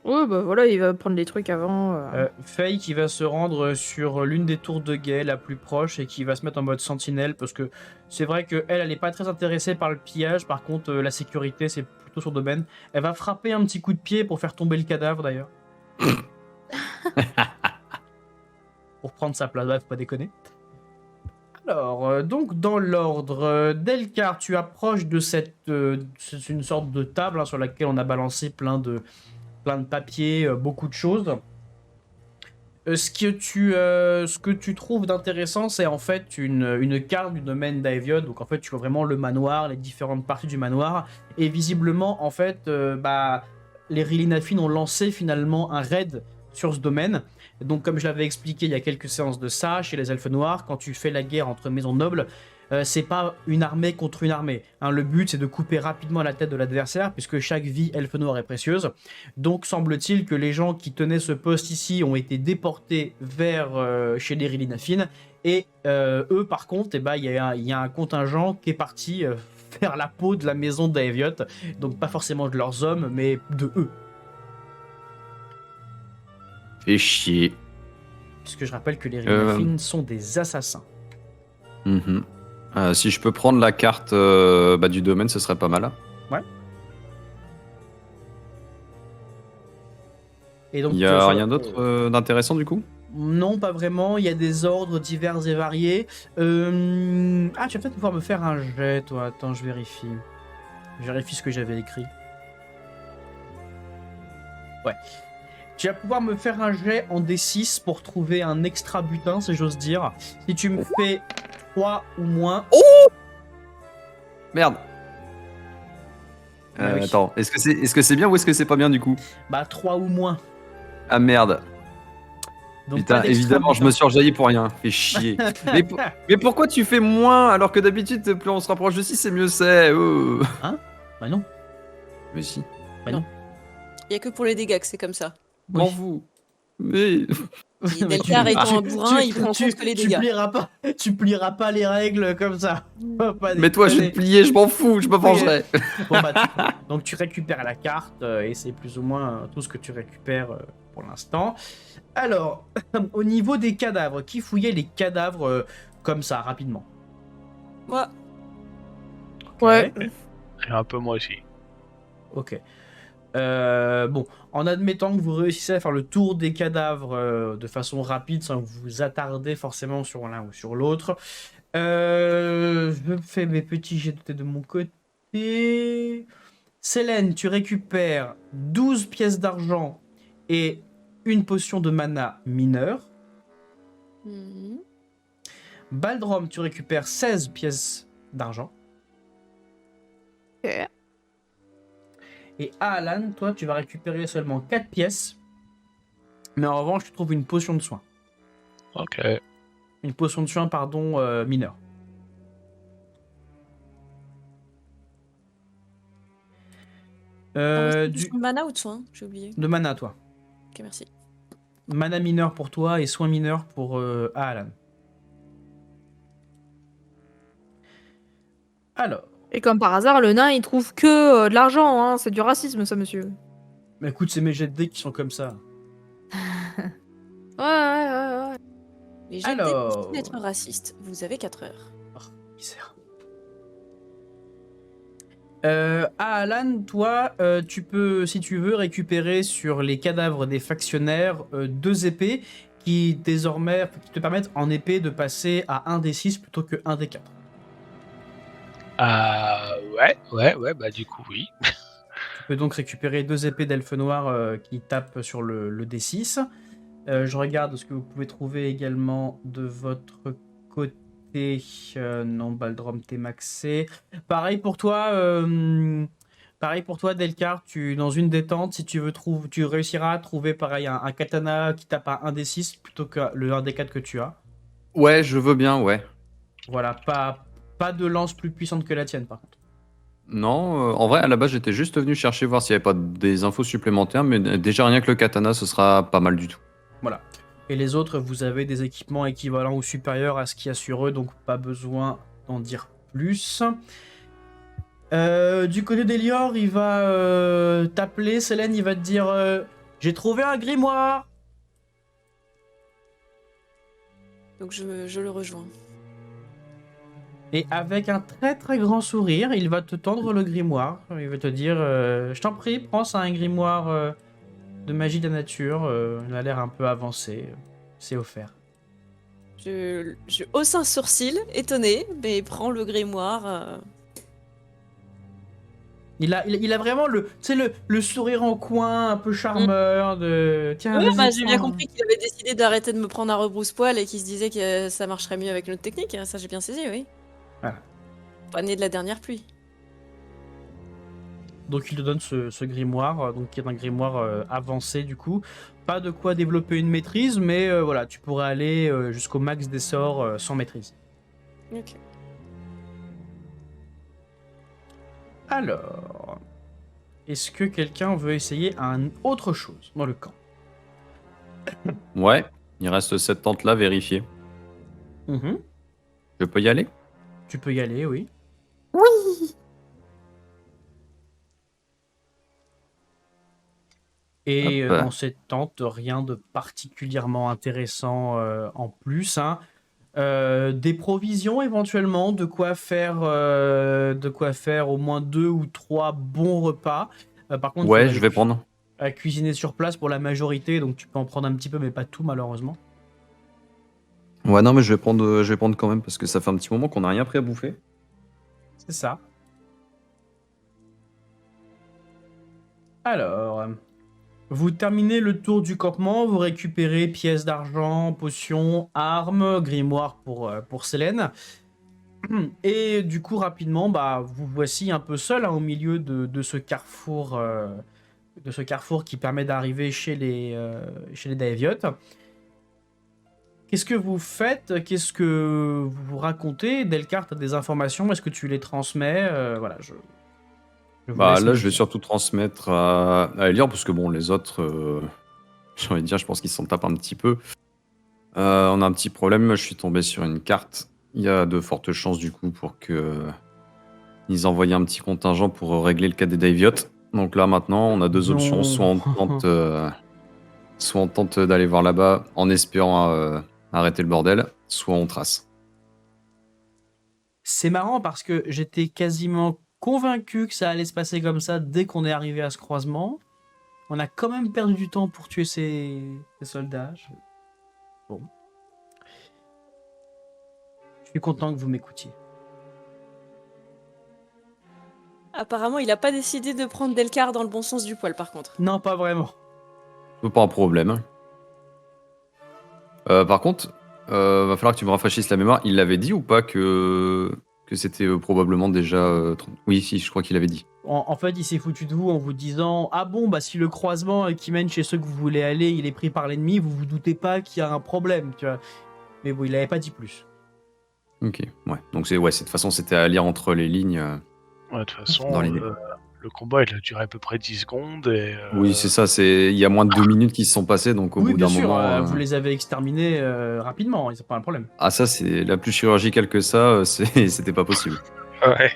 Ouais, bah voilà, il va prendre les trucs avant. Faye qui va se rendre sur l'une des tours de guet la plus proche et qui va se mettre en mode sentinelle parce que c'est vrai qu'elle n'est pas très intéressée par le pillage. Par contre, la sécurité, c'est plutôt son domaine. Elle va frapper un petit coup de pied pour faire tomber le cadavre d'ailleurs. Pour prendre sa place, faut pas déconner. Alors, donc dans l'ordre, Delcar, tu approches de cette... c'est une sorte de table hein, sur laquelle on a balancé plein de papiers, beaucoup de choses. Ce que tu trouves d'intéressant, c'est en fait une carte du domaine d'Aeviod. Donc en fait, tu vois vraiment le manoir, les différentes parties du manoir. Et visiblement, en fait, les Rilinafines ont lancé finalement un raid sur ce domaine. Donc comme je l'avais expliqué il y a quelques séances de ça, chez les Elfes Noirs, quand tu fais la guerre entre maisons nobles, c'est pas une armée contre une armée. Hein, le but, c'est de couper rapidement la tête de l'adversaire, puisque chaque vie elfe noire est précieuse. Donc, semble-t-il que les gens qui tenaient ce poste ici ont été déportés vers chez les Rilinafines. Et eux, par contre, il y a un contingent qui est parti faire la peau de la maison d'Aeviot. Donc, pas forcément de leurs hommes, mais de eux. Fais chier. Puisque je rappelle que les Rilinafines sont des assassins. Mhm. Si je peux prendre la carte du domaine, ce serait pas mal. Ouais. Et donc, Il y a rien d'autre d'intéressant du coup? Non, pas vraiment. Il y a des ordres divers et variés. Ah, tu vas peut-être pouvoir me faire un jet, toi. Attends, je vérifie. Je vérifie ce que j'avais écrit. Ouais. Tu vas pouvoir me faire un jet en D6 pour trouver un extra butin, si j'ose dire. Si tu me fais 3 ou moins... Merde. Ah oui. Attends, est-ce que c'est bien ou est-ce que c'est pas bien du coup? Bah, 3 ou moins. Ah merde. Donc, Putain, pas d'extra évidemment, je butin. me suis rejailli pour rien. Fais chier. Mais pourquoi tu fais moins alors que d'habitude, plus on se rapproche de 6, c'est mieux c'est. Oh. Bah non. Mais si. Bah non. Il y a que pour les dégâts que c'est comme ça. M'en Oui. fous. Mais. Et Mais Delcar étant un bourrin, il prend en compte que les dégâts. Tu plieras pas les règles comme ça. Pas Mais toi, je vais déconner. te plier, je m'en fous, je me vengerai. Bon, bah, donc tu récupères la carte et c'est plus ou moins tout ce que tu récupères pour l'instant. Alors, au niveau des cadavres, qui fouillait les cadavres comme ça, rapidement? Moi, Ouais. Et un peu moi aussi. Ok. Bon, en admettant que vous réussissez à faire le tour des cadavres de façon rapide sans vous attarder forcément sur l'un ou sur l'autre, je fais mes petits jets de mon côté. Célène, tu récupères 12 pièces d'argent et une potion de mana mineure. mhm. Baldrom, tu récupères 16 pièces d'argent. Ok. Et Alan, toi, tu vas récupérer seulement 4 pièces. Mais en revanche, tu trouves une potion de soin. Ok. Une potion de soin, pardon, mineure. Du mana ou de soin? J'ai oublié. De mana, toi. Ok, merci. Mana mineur pour toi et soin mineur pour Alan. Alors, Et comme par hasard, le nain, il trouve que de l'argent, hein. C'est du racisme, ça, monsieur. bah écoute, c'est mes jets de dés qui sont comme ça. Ouais. Les jets Alors. d'être raciste. Vous avez 4 heures. Misère. Alan, toi, tu peux, si tu veux, récupérer sur les cadavres des factionnaires 2 épées qui désormais qui te permettent en épée de passer à 1 des 6 plutôt que 1 des 4. Ouais, bah du coup, oui. Tu peux donc récupérer 2 épées d'elfe noir qui tapent sur le D6. Je regarde ce que vous pouvez trouver également de votre côté. Non, Baldrom, t'es maxé. Pareil pour toi, Delcar. Dans une des tentes, si tu veux tu réussiras à trouver pareil un katana qui tape à 1 des 6 plutôt que le 1 des 4 que tu as. Ouais, je veux bien, ouais. Voilà, pas de lance plus puissante que la tienne par contre. Non, en vrai, à la base, j'étais juste venu chercher voir s'il n'y avait pas des infos supplémentaires, mais déjà rien que le katana, ce sera pas mal du tout. Voilà. Et les autres, vous avez des équipements équivalents ou supérieurs à ce qu'il y a sur eux, donc pas besoin d'en dire plus. Du côté d'Elior, il va t'appeler. Célène, il va te dire j'ai trouvé un grimoire. Donc je le rejoins. Et avec un très très grand sourire, il va te tendre le grimoire. Il va te dire je t'en prie, prends ça, un grimoire de magie de la nature. Il a l'air un peu avancé. C'est offert. Je hausse un sourcil, étonné, mais prends le grimoire. Il a vraiment le sourire en coin, un peu charmeur de. Tiens, Ouais, vas-y, j'ai bien prends. compris qu'il avait décidé d'arrêter de me prendre à rebrousse-poil et qu'il se disait que ça marcherait mieux avec notre technique. Ça, j'ai bien saisi, oui. Voilà. Pas né de la dernière pluie. Donc il te donne ce grimoire, donc qui est un grimoire avancé du coup. Pas de quoi développer une maîtrise, mais voilà, tu pourrais aller jusqu'au max des sorts sans maîtrise. Ok. Alors, est-ce que quelqu'un veut essayer autre chose dans le camp? Ouais, il reste cette tente-là vérifiée. Mhm. Je peux y aller? Tu peux y aller, oui. Oui. Et Hop. dans cette tente, rien de particulièrement intéressant en plus, hein. Des provisions éventuellement, de quoi faire au moins 2 ou 3 bons repas. Par contre, Ouais, faudrait je vais prendre. à cuisiner sur place pour la majorité, donc tu peux en prendre un petit peu, mais pas tout malheureusement. Ouais, non, mais je vais prendre quand même parce que ça fait un petit moment qu'on n'a rien pris à bouffer. C'est ça. Alors, vous terminez le tour du campement, vous récupérez pièces d'argent, potions, armes, grimoire pour Célène. Et du coup, rapidement, bah, vous voici un peu seul au milieu de ce carrefour qui permet d'arriver chez les Daeviotes. Qu'est-ce que vous faites? Qu'est-ce que vous vous racontez? Delcart a des informations, est-ce que tu les transmets? Voilà, je vous Bah laisse là, me je vais dire. surtout transmettre à Elior parce que bon, les autres, j'ai envie de dire, je pense qu'ils s'en tapent un petit peu. On a un petit problème, je suis tombé sur une carte. Il y a de fortes chances du coup pour que ils envoient un petit contingent pour régler le cas des Daviotes. Donc là maintenant, on a deux options, Non. soit on tente d'aller voir là-bas en espérant arrêter le bordel, soit on trace. C'est marrant parce que j'étais quasiment convaincu que ça allait se passer comme ça dès qu'on est arrivé à ce croisement. On a quand même perdu du temps pour tuer ces soldats. Bon. Je suis content que vous m'écoutiez. Apparemment, il a pas décidé de prendre Delcar dans le bon sens du poil, par contre. Non, pas vraiment. C'est pas un problème. Par contre, va falloir que tu me rafraîchisses la mémoire. Il l'avait dit ou pas que c'était probablement déjà... Oui, si, je crois qu'il avait dit. En fait, il s'est foutu de vous en vous disant: ah bon, bah si le croisement qui mène chez ceux que vous voulez aller, il est pris par l'ennemi, vous vous doutez pas qu'il y a un problème, tu vois. Mais bon, il avait pas dit plus. Ok, ouais. Donc de toute façon, c'était à lire entre les lignes Ouais, de toute façon, dans l'idée. le combat il a duré à peu près 10 secondes et. Oui, c'est ça. Il y a moins de 2 minutes qui se sont passées, donc au Oui, bout bien d'un sûr, moment... vous les avez exterminés rapidement, c'est pas un problème. Ah ça, c'est la plus chirurgicale que ça, c'était pas possible. Ouais.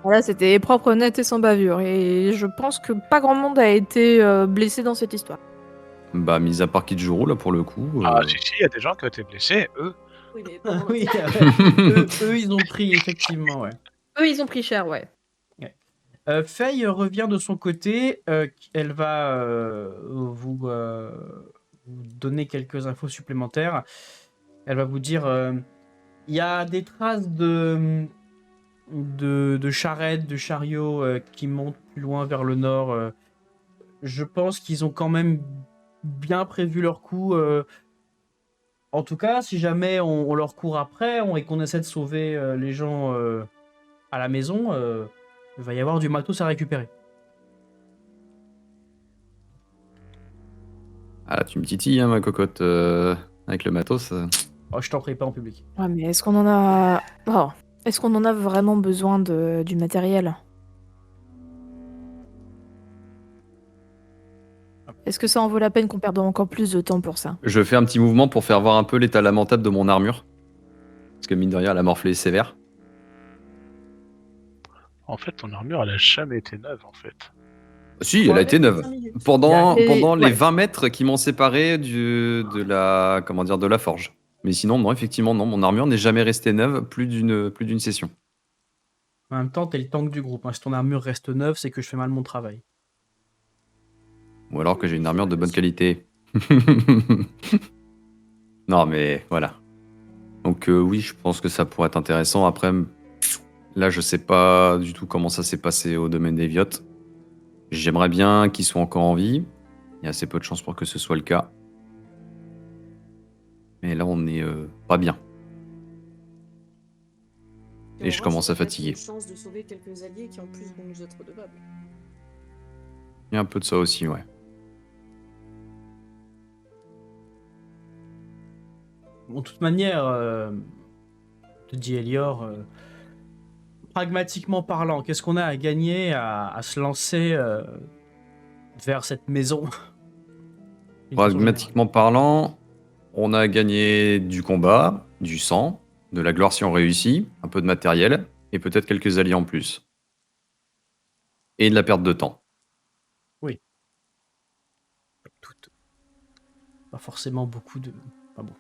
Là, c'était propre, net et sans bavure. Et je pense que pas grand monde a été blessé dans cette histoire. Bah, mis à part Kijuro, là, pour le coup... Ah, si, il y a des gens qui ont été blessés, eux. Oui, mais Ah pas oui, eux, ils ont pris, effectivement, ouais. Eux, ils ont pris cher, ouais. Faye revient de son côté. Elle va vous donner quelques infos supplémentaires. Elle va vous dire il y a des traces de charrettes, de chariots qui montent plus loin vers le nord. Je pense qu'ils ont quand même bien prévu leur coup. En tout cas, si jamais on leur court après et qu'on essaie de sauver les gens à la maison, il va y avoir du matos à récupérer. Ah, tu me titilles, hein, ma cocotte, avec le matos. Oh, je t'en prie, pas en public. Ouais, mais est-ce qu'on en a... Oh. Est-ce qu'on en a vraiment besoin du matériel? Est-ce que ça en vaut la peine qu'on perde encore plus de temps pour ça? Je fais un petit mouvement pour faire voir un peu l'état lamentable de mon armure. Parce que mine de rien, la morflée est sévère. En fait, ton armure, elle a jamais été neuve, en fait. Si, elle a été neuve. 5 minutes. Pendant Et- les ouais. 20 mètres qui m'ont séparé de la forge. Mais sinon, non, effectivement, non, mon armure n'est jamais restée neuve plus d'une session. En même temps, t'es le tank du groupe. Hein. Si ton armure reste neuve, c'est que je fais mal mon travail. Ou alors que j'ai une armure de bonne qualité. Non, mais voilà. Donc oui, je pense que ça pourrait être intéressant. Après, là, je sais pas du tout comment ça s'est passé au domaine des Viottes. J'aimerais bien qu'ils soient encore en vie. Il y a assez peu de chances pour que ce soit le cas. Mais là, on est pas bien. Et je commence à fatiguer. Une chance de sauver quelques alliés qui en plus vont nous être redevables. Il y a un peu de ça aussi, ouais. Bon, de toute manière, te dit Elior, pragmatiquement parlant, qu'est-ce qu'on a à gagner à se lancer vers cette maison? Pragmatiquement parlant, on a gagné du combat, du sang, de la gloire si on réussit, un peu de matériel, et peut-être quelques alliés en plus. Et de la perte de temps. Pas forcément beaucoup de... Pas bon.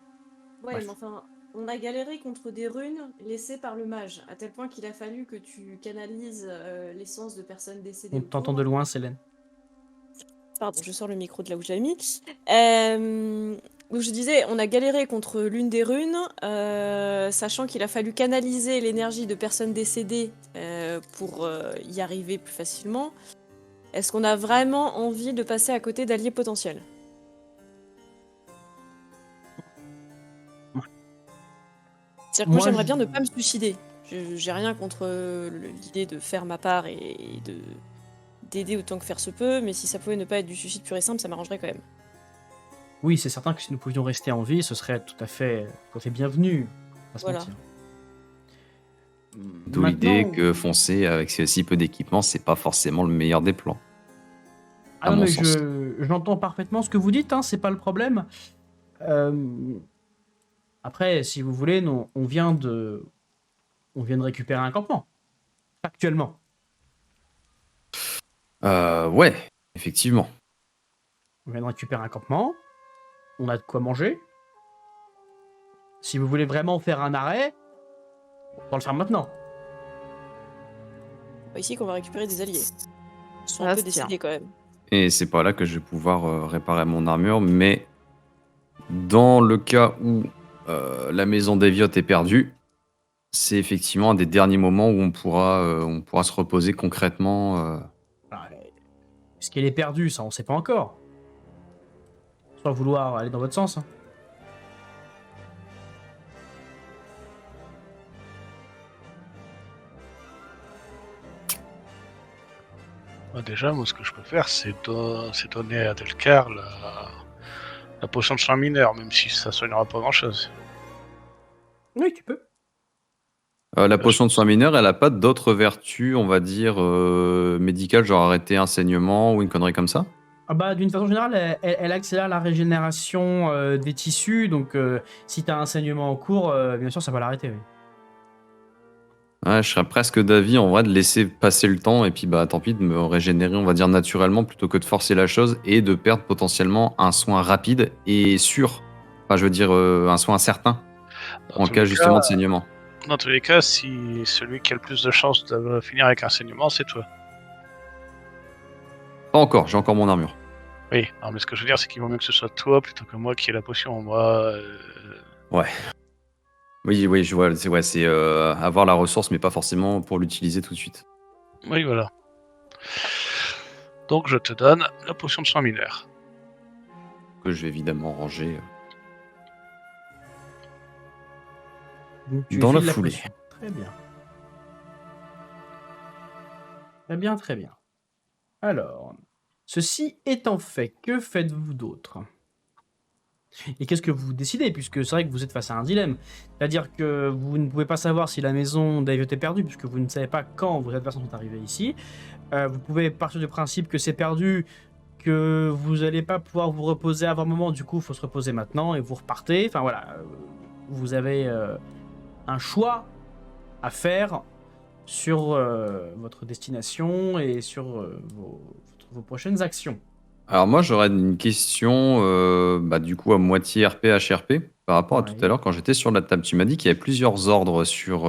Ouais, Bref. mais enfin, on a galéré contre des runes laissées par le mage, à tel point qu'il a fallu que tu canalises l'essence de personnes décédées. On t'entend de loin, Célène. Pardon, je sors le micro de là où j'ai mis. Donc je disais, on a galéré contre l'une des runes, sachant qu'il a fallu canaliser l'énergie de personnes décédées pour y arriver plus facilement. Est-ce qu'on a vraiment envie de passer à côté d'alliés potentiels? C'est-à-dire que moi, Moi, j'aimerais je- bien ne pas me suicider. J'ai rien contre l'idée de faire ma part et d'aider autant que faire se peut, mais si ça pouvait ne pas être du suicide pur et simple, ça m'arrangerait quand même. Oui, c'est certain que si nous pouvions rester en vie, ce serait tout à fait bienvenu. On va pas se Voilà. mentir. D'où Maintenant- l'idée que foncer avec si peu d'équipement, c'est pas forcément le meilleur des plans. Ah à non, mon mais sens. j'entends parfaitement ce que vous dites, hein, c'est pas le problème. Après, si vous voulez, on vient de récupérer un campement. Actuellement. Ouais, effectivement. On vient de récupérer un campement. On a de quoi manger. Si vous voulez vraiment faire un arrêt, on va le faire maintenant. C'est pas ici qu'on va récupérer des alliés. Ils sont Ça un peu se tient. décédés quand même. Et c'est pas là que je vais pouvoir réparer mon armure, mais dans le cas où la maison d'Eviot est perdue, c'est effectivement un des derniers moments où on pourra se reposer concrètement. Ah, est-ce qu'elle est perdue, ça on sait pas encore. Soit vouloir aller dans votre sens. Hein. Déjà, moi, ce que je peux faire, c'est donner à Delcar la potion de soin mineur, même si ça soignera pas grand-chose. Oui, tu peux. La potion de soin mineur, elle a pas d'autres vertus, on va dire, médicales, genre arrêter un saignement ou une connerie comme ça? Ah bah, d'une façon générale, elle accélère la régénération des tissus, donc si tu as un saignement en cours, bien sûr, ça va l'arrêter. Oui. Ouais, je serais presque d'avis en vrai de laisser passer le temps et puis bah tant pis de me régénérer, on va dire naturellement, plutôt que de forcer la chose et de perdre potentiellement un soin rapide et sûr. Enfin, je veux dire un soin certain Dans en tous cas les justement de saignement. Dans tous les cas, si celui qui a le plus de chances de finir avec un saignement, c'est toi. Pas encore, j'ai encore mon armure. Oui, non, mais ce que je veux dire, c'est qu'il vaut mieux que ce soit toi plutôt que moi qui ai la potion. Moi, Oui, je vois, c'est avoir la ressource, mais pas forcément pour l'utiliser tout de suite. oui, voilà. Donc, je te donne la potion de soin mineur. Que je vais évidemment ranger Donc, tu dans la files foulée. pression. Très bien. Très bien, très bien. Alors, ceci étant fait, que faites-vous d'autre? Et qu'est-ce que vous décidez, puisque c'est vrai que vous êtes face à un dilemme. C'est-à-dire que vous ne pouvez pas savoir si la maison d'Aviot est perdue, puisque vous ne savez pas quand vos adversaires sont arrivés ici. Vous pouvez partir du principe que c'est perdu, que vous n'allez pas pouvoir vous reposer avant un moment, du coup il faut se reposer maintenant et vous repartez. Enfin voilà, vous avez un choix à faire sur votre destination et sur vos prochaines actions. Alors moi j'aurais une question bah, du coup à moitié RP HRP par rapport à tout Ouais. à l'heure quand j'étais sur la table. Tu m'as dit qu'il y avait plusieurs ordres sur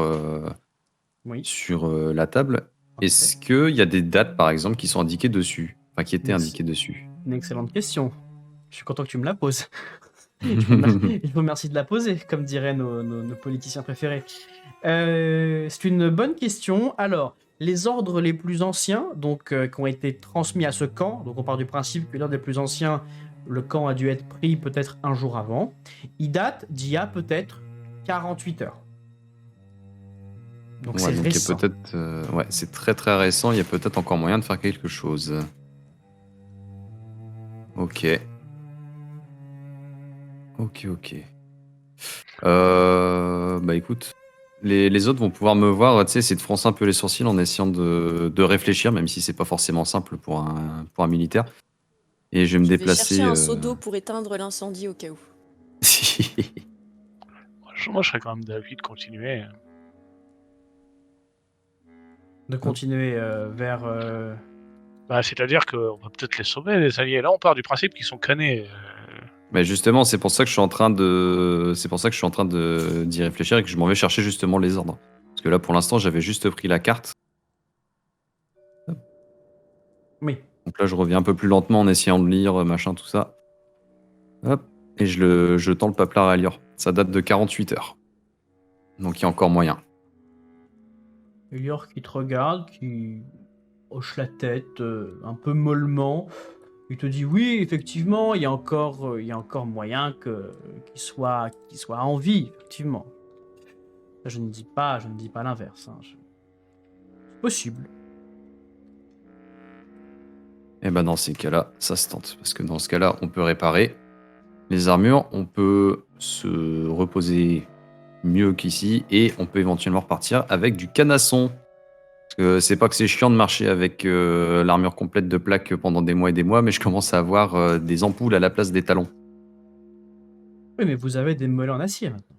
Oui. la table. Est-ce qu'il y a des dates par exemple qui sont indiquées dessus? Enfin qui étaient Merci. indiquées dessus? Une excellente question. Je suis content que tu me la poses. Je vous remercie de la poser, comme diraient nos politiciens préférés. C'est une bonne question. Alors, les ordres les plus anciens, donc qui ont été transmis à ce camp, donc on part du principe que l'ordre des plus anciens, le camp a dû être pris peut-être un jour avant, il date d'il y a peut-être 48 heures. Donc Ouais, c'est donc il y a récent. peut-être ouais, c'est très très récent, il y a peut-être encore moyen de faire quelque chose. Ok. Bah écoute, les autres vont pouvoir me voir, tu sais, essayer de froncer un peu les sourcils en essayant de réfléchir, même si c'est pas forcément simple pour un militaire. Et je vais me Je vais déplacer. chercher un seau d'eau pour éteindre l'incendie au cas où. Moi, je serais quand même d'avis de continuer. De continuer vers... Bah, c'est-à-dire qu'on va peut-être les sauver, les alliés. Là, on part du principe qu'ils sont canés. Mais justement, c'est pour ça que je suis en train de d'y réfléchir et que je m'en vais chercher justement les ordres. Parce que là, pour l'instant, j'avais juste pris la carte. Oui. Donc là, je reviens un peu plus lentement en essayant de lire, machin, tout ça. Hop. et je tends le paplard à Lior. Ça date de 48 heures. Donc il y a encore moyen. Elior qui te regarde, qui hoche la tête un peu mollement. Il te dit oui, effectivement, il y a encore moyen qu'il soit en vie, effectivement. Je ne dis pas l'inverse. Hein. C'est possible. Et ben dans ces cas-là, ça se tente. Parce que dans ce cas-là, on peut réparer les armures, on peut se reposer mieux qu'ici, et on peut éventuellement repartir avec du canasson. Parce que c'est pas que c'est chiant de marcher avec l'armure complète de plaques pendant des mois et des mois, mais je commence à avoir des ampoules à la place des talons. Oui, mais vous avez des mollets en acier maintenant.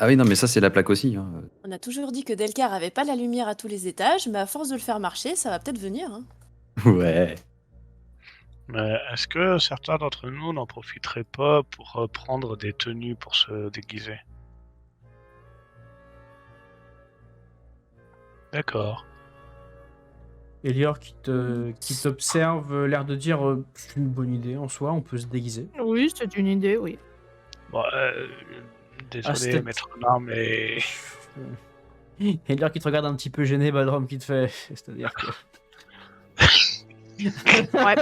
Ah oui, non, mais ça c'est la plaque aussi. Hein. On a toujours dit que Delcar avait pas la lumière à tous les étages, mais à force de le faire marcher, ça va peut-être venir. Hein. Ouais. Mais est-ce que certains d'entre nous n'en profiteraient pas pour prendre des tenues pour se déguiser? D'accord. Elior qui t'observe, l'air de dire c'est une bonne idée en soi, on peut se déguiser. Oui, c'est une idée, oui. Bon, Ah, désolé, c'était- maître Renard, mais... Elior qui te regarde un petit peu gêné, Badrom qui te fait. C'est-à-dire que. Ouais.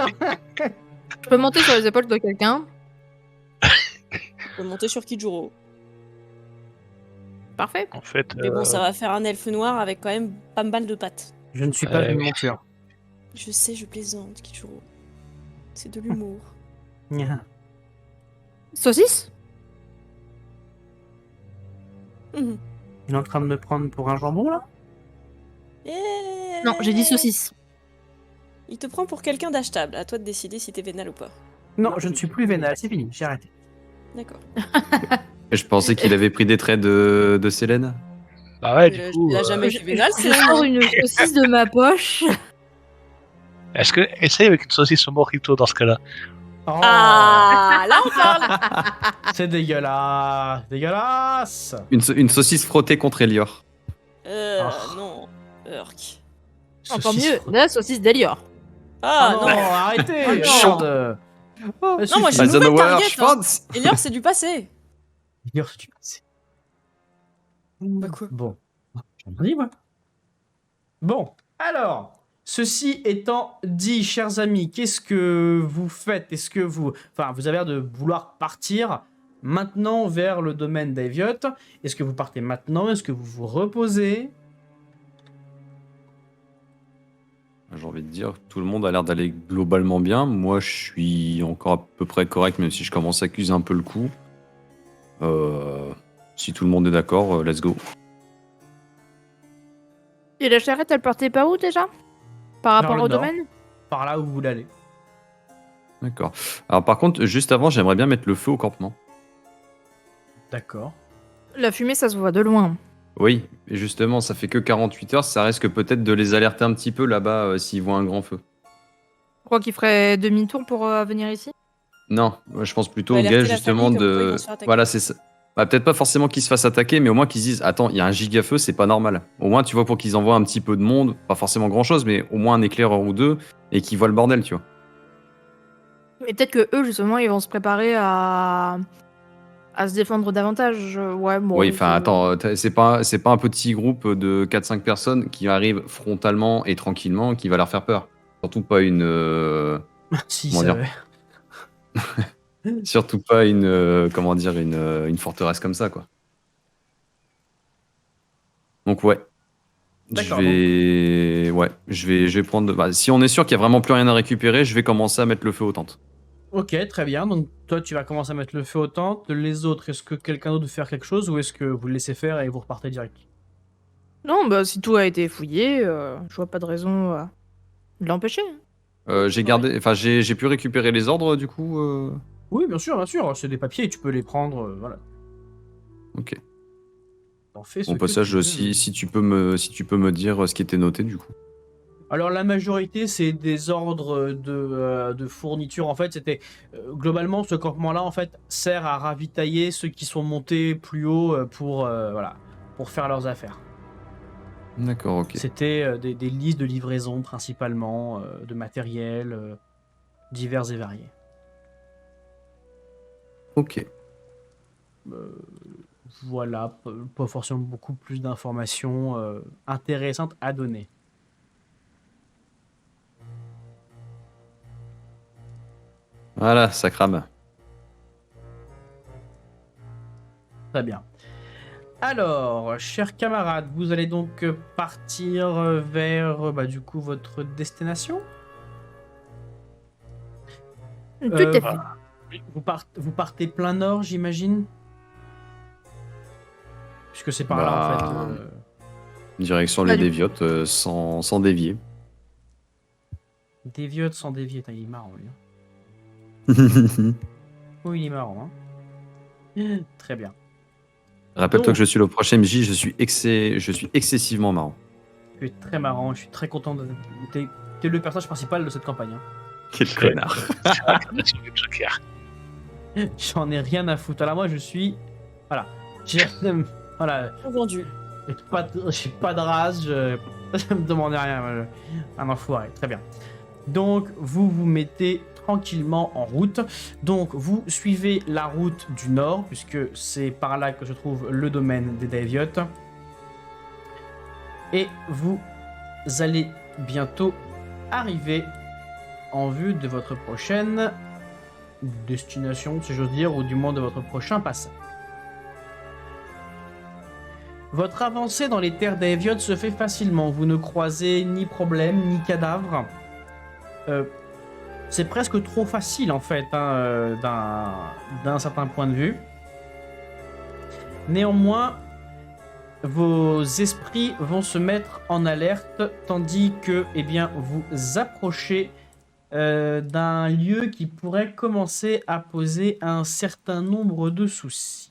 Je peux monter sur les épaules de quelqu'un. On peut monter sur Kijuro. Parfait. En fait, Mais bon, ça va faire un elfe noir avec quand même pas mal de pattes. Je ne suis pas une oui. monture. Je sais, je plaisante, Kijuro. C'est de l'humour. Saucisse? Mhm. Il est en train de me prendre pour un jambon là? Non, j'ai dit saucisse. Il te prend pour quelqu'un d'achetable. À toi de décider si t'es vénal ou pas. Non, je ne suis plus vénal, c'est fini, j'ai arrêté. D'accord. Et je pensais qu'il avait pris des traits de Célène. bah ouais, Mais du coup, il a jamais Je vu vénal, je c'est sors une saucisse de ma poche. est-ce que... Essaye avec une saucisse au mojito dans ce cas-là. Oh, Ah, là on parle. c'est dégueulasse! Dégueulasse! Une saucisse frottée contre Elior. Oh. Non. Urk. Encore Saucisse mieux, frottée. la saucisse d'Elior. Ah Ah non, non. arrêtez! Oh non. Merde. Non, moi, suffit. j'ai une nouvelle target, hein. Schwanz. Elior, c'est du passé. Elior, c'est du passé. Bah quoi? Bon. J'en ai dit, moi. Bon, alors, ceci étant dit, chers amis, qu'est-ce que vous faites? Est-ce que vous... Enfin, vous avez l'air de vouloir partir maintenant vers le domaine d'Eviot. Est-ce que vous partez maintenant? Est-ce que vous vous reposez? J'ai envie de dire, tout le monde a l'air d'aller globalement bien. Moi, je suis encore à peu près correct, même si je commence à accuser un peu le coup. Si tout le monde est d'accord, let's go. Et la charrette, elle partait par où déjà? Par rapport le au nord. domaine? Par là où vous voulez aller. D'accord. Alors par contre, juste avant, j'aimerais bien mettre le feu au campement. D'accord. La fumée, ça se voit de loin. Oui, et justement, ça fait que 48 heures, ça risque peut-être de les alerter un petit peu là-bas s'ils voient un grand feu. Je crois qu'il ferait demi-tour pour venir ici. Non, moi, je pense plutôt Faut aux alerter gars la justement famille, comme quoi ils de... vont se faire attaquer. Voilà, c'est ça. Bah, peut-être pas forcément qu'ils se fassent attaquer, mais au moins qu'ils se disent, attends, il y a un giga-feu, c'est pas normal. Au moins, tu vois, pour qu'ils envoient un petit peu de monde, pas forcément grand-chose, mais au moins un éclaireur ou deux, et qu'ils voient le bordel, tu vois. Mais peut-être que eux, justement, ils vont se préparer à se défendre davantage. Ouais, bon. Oui, enfin, attends, c'est pas un petit groupe de 4-5 personnes qui arrivent frontalement et tranquillement qui va leur faire peur. Surtout pas une... Si, Comment ça dire Surtout pas comment dire, une forteresse comme ça, quoi. Donc ouais. D'accord, Je vais prendre... Bah, si on est sûr qu'il y a vraiment plus rien à récupérer, je vais commencer à mettre le feu aux tentes. Ok, très bien. Donc toi, tu vas commencer à mettre le feu aux tentes. Les autres, est-ce que quelqu'un d'autre veut faire quelque chose ou est-ce que vous le laissez faire et vous repartez direct? Non, bah si tout a été fouillé, je vois pas de raison de l'empêcher. J'ai gardé... Enfin, j'ai pu récupérer les ordres, du coup Oui, bien sûr, bien sûr. C'est des papiers, tu peux les prendre, voilà. Ok. T'en fais ce Au que passage, tu veux. si tu peux me dire ce qui était noté, du coup. Alors la majorité, c'est des ordres de fourniture. En fait, c'était globalement ce campement-là, en fait, sert à ravitailler ceux qui sont montés plus haut voilà, pour faire leurs affaires. D'accord, ok. C'était des listes de livraison principalement, de matériel divers et variés. Ok. Voilà, pas forcément beaucoup plus d'informations intéressantes à donner. Voilà, ça crame. Très bien. Alors, chers camarades, vous allez donc partir vers du coup votre destination. Tout à fait. Ah, Vous partez plein nord, j'imagine. Puisque c'est par là en fait. Bah, Direction les Salut. Déviotes, sans dévier. Déviote sans dévier, il est marrant lui. Oh, il est marrant. Très bien. Rappelle-toi Donc- que je suis le prochain MJ, je suis excessivement marrant. Tu es très marrant, je suis très content de. T'es le personnage principal de cette campagne. Quel connard. c'est vrai qu'on a suivi le Joker. J'en ai rien à foutre. Alors moi, je suis. Voilà. Voilà. Vendu. J'ai pas de race, je me demandez rien. Un enfoiré. Très bien. Donc, vous vous mettez tranquillement en route. Donc, vous suivez la route du nord, puisque c'est par là que se trouve le domaine des Déviotes. Et vous allez bientôt arriver en vue de votre prochaine destination, si j'ose dire, ou du moins de votre prochain passage. Votre avancée dans les terres d'Aevioth se fait facilement. Vous ne croisez ni problème, ni cadavre. C'est presque trop facile, en fait, d'un certain point de vue. Néanmoins, vos esprits vont se mettre en alerte, tandis que, eh bien, vous approchez d'un lieu qui pourrait commencer à poser un certain nombre de soucis.